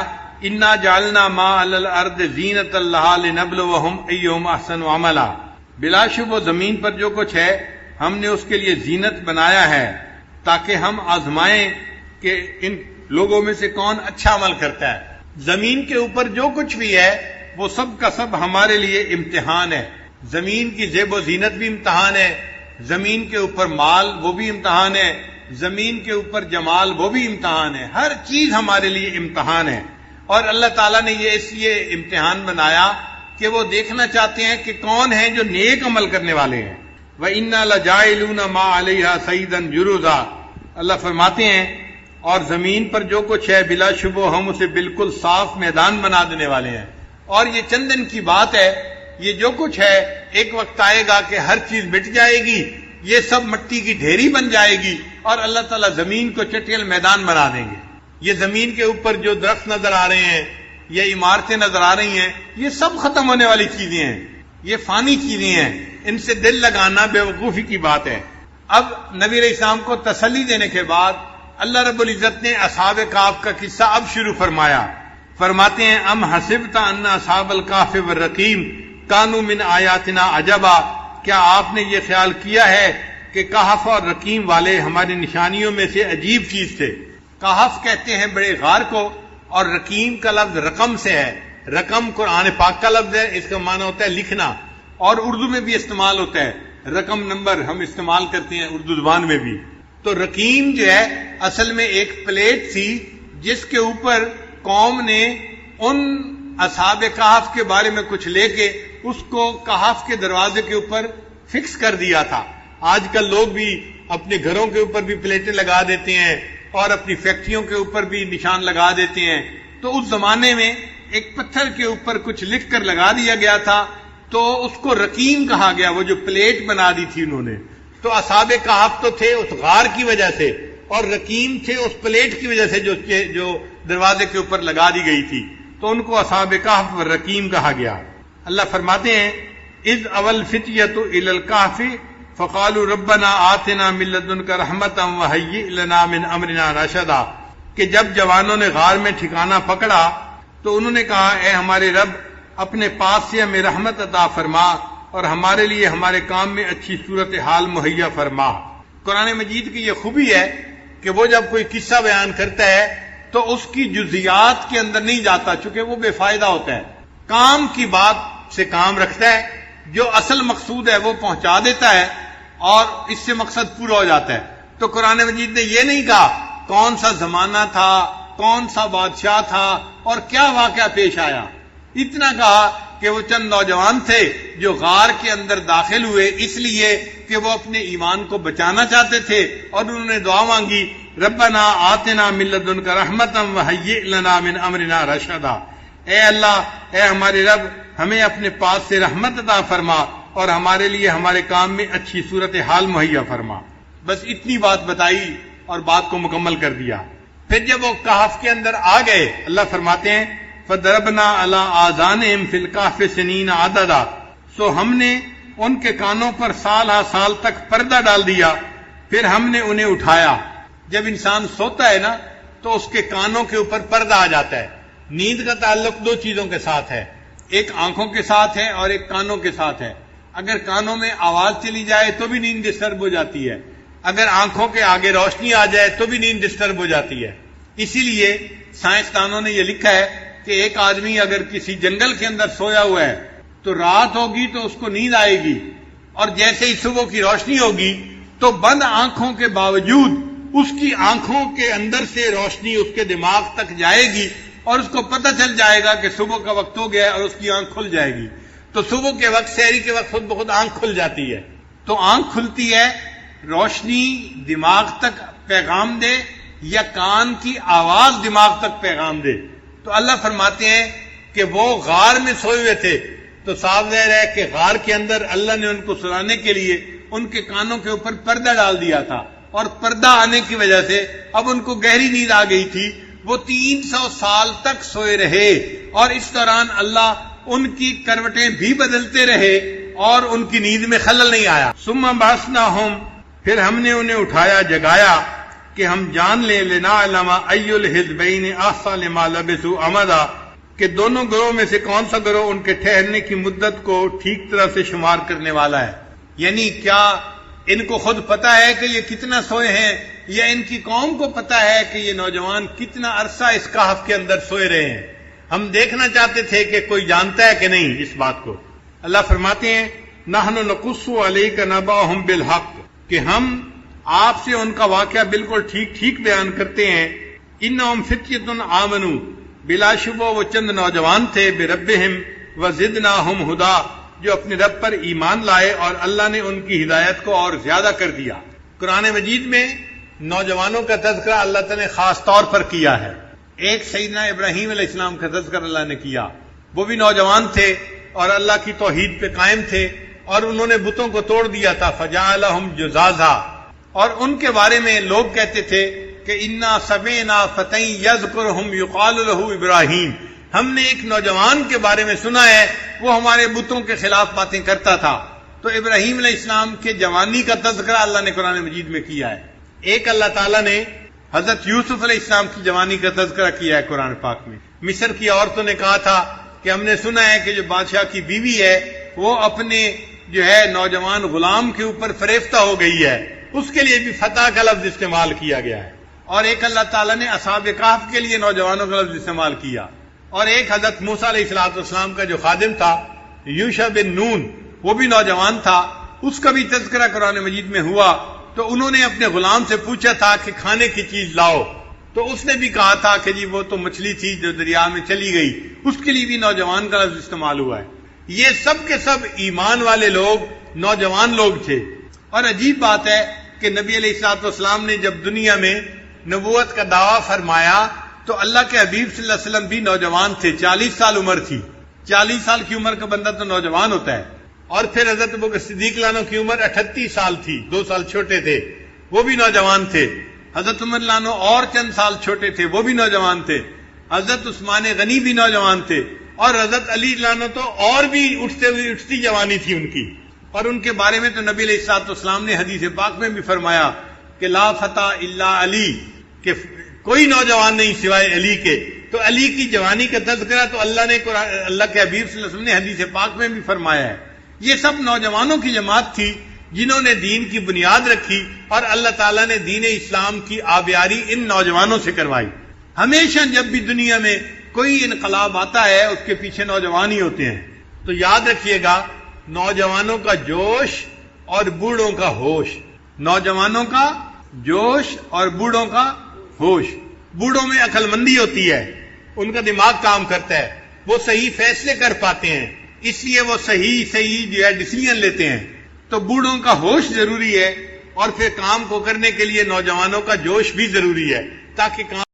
انا جعلنا ما علی الارض زینۃ لہا لنبلوہم ایہم احسن عملا. بلا شبہ زمین پر جو کچھ ہے ہم نے اس کے لیے زینت بنایا ہے تاکہ ہم آزمائیں کہ ان لوگوں میں سے کون اچھا عمل کرتا ہے. زمین کے اوپر جو کچھ بھی ہے وہ سب کا سب ہمارے لیے امتحان ہے. زمین کی زیب و زینت بھی امتحان ہے، زمین کے اوپر مال وہ بھی امتحان ہے، زمین کے اوپر جمال وہ بھی امتحان ہے. ہر چیز ہمارے لیے امتحان ہے. اور اللہ تعالیٰ نے یہ اس لیے امتحان بنایا کہ وہ دیکھنا چاہتے ہیں کہ کون ہیں جو نیک عمل کرنے والے ہیں. وَإِنَّا لَجَاعِلُونَ مَا عَلَيْهَا صَعِيدًا جُرُزًا. اللہ فرماتے ہیں اور زمین پر جو کچھ ہے بلا شبہ ہم اسے بالکل صاف میدان بنا دینے والے ہیں. اور یہ چند دن کی بات ہے، یہ جو کچھ ہے ایک وقت آئے گا کہ ہر چیز مٹ جائے گی، یہ سب مٹی کی ڈھیری بن جائے گی اور اللہ تعالیٰ زمین کو چٹیل میدان بنا دیں گے. یہ زمین کے اوپر جو درخت نظر آ رہے ہیں، یہ عمارتیں نظر آ رہی ہیں، یہ سب ختم ہونے والی چیزیں ہیں، یہ فانی چیزیں ہیں. ان سے دل لگانا بے وقوفی کی بات ہے. اب نبی علیہ السلام کو تسلی دینے کے بعد اللہ رب العزت نے اصحاب کہف کا قصہ اب شروع فرمایا. فرماتے ہیں ام حسبت ان اصحاب الکہف والرقیم کانوا من آیاتنا عجبا. کیا آپ نے یہ خیال کیا ہے کہ کہف اور رقیم والے ہماری نشانیوں میں سے عجیب چیز تھے؟ کہف کہتے ہیں بڑے غار کو، اور رقیم کا لفظ رقم سے ہے. رقم قرآن پاک کا لفظ ہے، اس کا معنی ہوتا ہے لکھنا، اور اردو میں بھی استعمال ہوتا ہے. رقم نمبر ہم استعمال کرتے ہیں اردو زبان میں بھی. تو رقیم جو ہے اصل میں ایک پلیٹ تھی جس کے اوپر قوم نے ان اصحاب کہف کے بارے میں کچھ لے کے اس کو کہف کے دروازے کے اوپر فکس کر دیا تھا. آج کل لوگ بھی اپنے گھروں کے اوپر بھی پلیٹیں لگا دیتے ہیں، اور اپنی فیکٹریوں کے اوپر بھی نشان لگا دیتے ہیں. تو اس زمانے میں ایک پتھر کے اوپر کچھ لکھ کر لگا دیا گیا تھا، تو اس کو رقیم کہا گیا، وہ جو پلیٹ بنا دی تھی انہوں نے. تو اصحاب کہف تو تھے اس غار کی وجہ سے، اور رقیم تھے اس پلیٹ کی وجہ سے جو دروازے کے اوپر لگا دی گئی تھی، تو ان کو اصحاب کہف و رقیم کہا گیا. اللہ فرماتے ہیں اذ اول فتیۃ الی الکہف فقالوا ربنا آتنا من لدنک رحمتا وہیئ لنا من امرنا رشدا، کہ جب جوانوں نے غار میں ٹھکانہ پکڑا تو انہوں نے کہا اے ہمارے رب اپنے پاس سے ہمیں رحمت عطا فرما اور ہمارے لیے ہمارے کام میں اچھی صورتحال مہیا فرما. قرآن مجید کی یہ خوبی ہے کہ وہ جب کوئی قصہ بیان کرتا ہے تو اس کی جزیات کے اندر نہیں جاتا، چونکہ وہ بے فائدہ ہوتا ہے. کام کی بات سے کام رکھتا ہے، جو اصل مقصود ہے وہ پہنچا دیتا ہے اور اس سے مقصد پورا ہو جاتا ہے. تو قرآن مجید نے یہ نہیں کہا کون سا زمانہ تھا، کون سا بادشاہ تھا اور کیا واقعہ پیش آیا. اتنا کہا کہ وہ چند نوجوان تھے جو غار کے اندر داخل ہوئے اس لیے کہ وہ اپنے ایمان کو بچانا چاہتے تھے، اور انہوں نے دعا مانگی ربنا آتنا من لدنک رحمتا وہیئ لنا من امرنا رشدا، اے اللہ، اے ہمارے رب ہمیں اپنے پاس سے رحمت عطا فرما اور ہمارے لیے ہمارے کام میں اچھی صورتحال مہیا فرما. بس اتنی بات بتائی اور بات کو مکمل کر دیا. پھر جب وہ کہف کے اندر آ گئے، اللہ فرماتے ہیں فَضَرَبْنَا عَلَىٰ آذَانِهِمْ فِي الْكَهْفِ سِنِينَ عَدَدًا، سو ہم نے ان کے کانوں پر سال ہا سال تک پردہ ڈال دیا، پھر ہم نے انہیں اٹھایا. جب انسان سوتا ہے نا تو اس کے کانوں کے اوپر پردہ آ جاتا ہے. نیند کا تعلق دو چیزوں کے ساتھ ہے، ایک آنکھوں کے ساتھ ہے اور ایک کانوں کے ساتھ ہے. اگر کانوں میں آواز چلی جائے تو بھی نیند ڈسٹرب ہو جاتی ہے، اگر آنکھوں کے آگے روشنی آ جائے تو بھی نیند ڈسٹرب ہو جاتی ہے. اسی لیے سائنسدانوں نے یہ لکھا ہے کہ ایک آدمی اگر کسی جنگل کے اندر سویا ہوا ہے تو رات ہوگی تو اس کو نیند آئے گی، اور جیسے ہی صبح کی روشنی ہوگی تو بند آنکھوں کے باوجود اس کی آنکھوں کے اندر سے روشنی اس کے دماغ تک جائے گی اور اس کو پتہ چل جائے گا کہ صبح کا وقت ہو گیا ہے اور اس کی آنکھ کھل جائے گی. تو صبح کے وقت، سحری کے وقت خود بخود آنکھ کھل جاتی ہے. تو آنکھ کھلتی ہے روشنی دماغ تک پیغام دے یا کان کی آواز دماغ تک پیغام دے. تو اللہ فرماتے ہیں کہ وہ غار میں سوئے ہوئے تھے، تو صاف ظاہر ہے کہ غار کے اندر اللہ نے ان کو سلانے کے لیے ان کے کانوں کے اوپر پردہ ڈال دیا تھا، اور پردہ آنے کی وجہ سے اب ان کو گہری نیند آ گئی تھی. وہ 300 سال تک سوئے رہے، اور اس دوران اللہ ان کی کروٹیں بھی بدلتے رہے اور ان کی نیند میں خلل نہیں آیا. ثم بعثناہم، پھر ہم نے انہیں اٹھایا، جگایا کہ ہم جان لیں لنعلم ای الحزبین احصی لما لبثوا امدا، کہ دونوں گروہ میں سے کون سا گروہ ان کے ٹھہرنے کی مدت کو ٹھیک طرح سے شمار کرنے والا ہے. یعنی کیا ان کو خود پتا ہے کہ یہ کتنا سوئے ہیں، یا ان کی قوم کو پتا ہے کہ یہ نوجوان کتنا عرصہ اس کہف کے اندر سوئے رہے ہیں؟ ہم دیکھنا چاہتے تھے کہ کوئی جانتا ہے کہ نہیں اس بات کو. اللہ فرماتے ہیں نحن نقص علیک نبأہم بالحق، کہ ہم آپ سے ان کا واقعہ بالکل ٹھیک ٹھیک بیان کرتے ہیں. انہم فتیۃ آمنوا، بلا شبہ وہ چند نوجوان تھے، بربہم وزدناہم ہدا، جو اپنے رب پر ایمان لائے اور اللہ نے ان کی ہدایت کو اور زیادہ کر دیا. قرآن مجید میں نوجوانوں کا تذکرہ اللہ تعالیٰ نے خاص طور پر کیا ہے. ایک سیدنا ابراہیم علیہ السلام کا تذکرہ اللہ نے کیا. وہ بھی نوجوان تھے اور اللہ کی توحید پہ قائم تھے، اور انہوں نے بتوں کو توڑ دیا تھا. فجعلہم جزازا، اور ان کے بارے میں لوگ کہتے تھے کہ انا سمعنا فتى یذکرہم یقال لہ ابراہیم، ہم نے ایک نوجوان کے بارے میں سنا ہے وہ ہمارے بتوں کے خلاف باتیں کرتا تھا. تو ابراہیم علیہ السلام کے جوانی کا تذکرہ اللہ نے قرآن مجید میں کیا ہے. ایک اللہ تعالیٰ نے حضرت یوسف علیہ السلام کی جوانی کا تذکرہ کیا ہے قرآن پاک میں. مصر کی عورتوں نے کہا تھا کہ ہم نے سنا ہے کہ جو بادشاہ کی بیوی ہے وہ اپنے جو ہے نوجوان غلام کے اوپر فریفتہ ہو گئی ہے، اس کے لیے بھی فتح کا لفظ استعمال کیا گیا ہے. اور ایک اللہ تعالیٰ نے اصحاب کہف کے لیے نوجوانوں کا لفظ استعمال کیا. اور ایک حضرت موسیٰ علیہ السلام کا جو خادم تھا یوشع بن نون، وہ بھی نوجوان تھا، اس کا بھی تذکرہ قرآن مجید میں ہوا. تو انہوں نے اپنے غلام سے پوچھا تھا کہ کھانے کی چیز لاؤ، تو اس نے بھی کہا تھا کہ جی وہ تو مچھلی تھی جو دریا میں چلی گئی، اس کے لیے بھی نوجوان کا لفظ استعمال ہوا ہے. یہ سب کے سب ایمان والے لوگ نوجوان لوگ تھے. اور عجیب بات ہے کہ نبی علیہ الصلوۃ والسلام نے جب دنیا میں نبوت کا دعویٰ فرمایا تو اللہ کے حبیب صلی اللہ علیہ وسلم بھی نوجوان تھے، 40 سال عمر تھی. 40 سال کی عمر کا بندہ تو نوجوان ہوتا ہے. اور پھر حضرت ابوبکر صدیق لانو کی عمر 38 سال تھی، 2 سال چھوٹے تھے، وہ بھی نوجوان تھے. حضرت عمر لانو اور چند سال چھوٹے تھے، وہ بھی نوجوان تھے. حضرت عثمان غنی بھی نوجوان تھے، اور حضرت علی لانو تو اور بھی اٹھتی جوانی تھی ان کی. اور ان کے بارے میں تو نبی علیہ الصلوۃ والسلام نے حدیث پاک میں بھی فرمایا کہ لا فتى الا علی، کہ کوئی نوجوان نہیں سوائے علی کے. تو علی کی جوانی کا تذکرہ تو اللہ کے حبیب صلی اللہ علیہ وسلم نے حدیث پاک میں بھی فرمایا ہے. یہ سب نوجوانوں کی جماعت تھی جنہوں نے دین کی بنیاد رکھی، اور اللہ تعالیٰ نے دین اسلام کی آبیاری ان نوجوانوں سے کروائی. ہمیشہ جب بھی دنیا میں کوئی انقلاب آتا ہے اس کے پیچھے نوجوان ہی ہوتے ہیں. تو یاد رکھیے گا، نوجوانوں کا جوش اور بوڑھوں کا ہوش. نوجوانوں کا جوش اور بوڑھوں کا ہوش. بوڑھوں میں عقل مندی ہوتی ہے، ان کا دماغ کام کرتا ہے، وہ صحیح فیصلے کر پاتے ہیں، اس لیے وہ صحیح جو ہے ڈیسیژن لیتے ہیں. تو بوڑھوں کا ہوش ضروری ہے، اور پھر کام کو کرنے کے لیے نوجوانوں کا جوش بھی ضروری ہے، تاکہ کام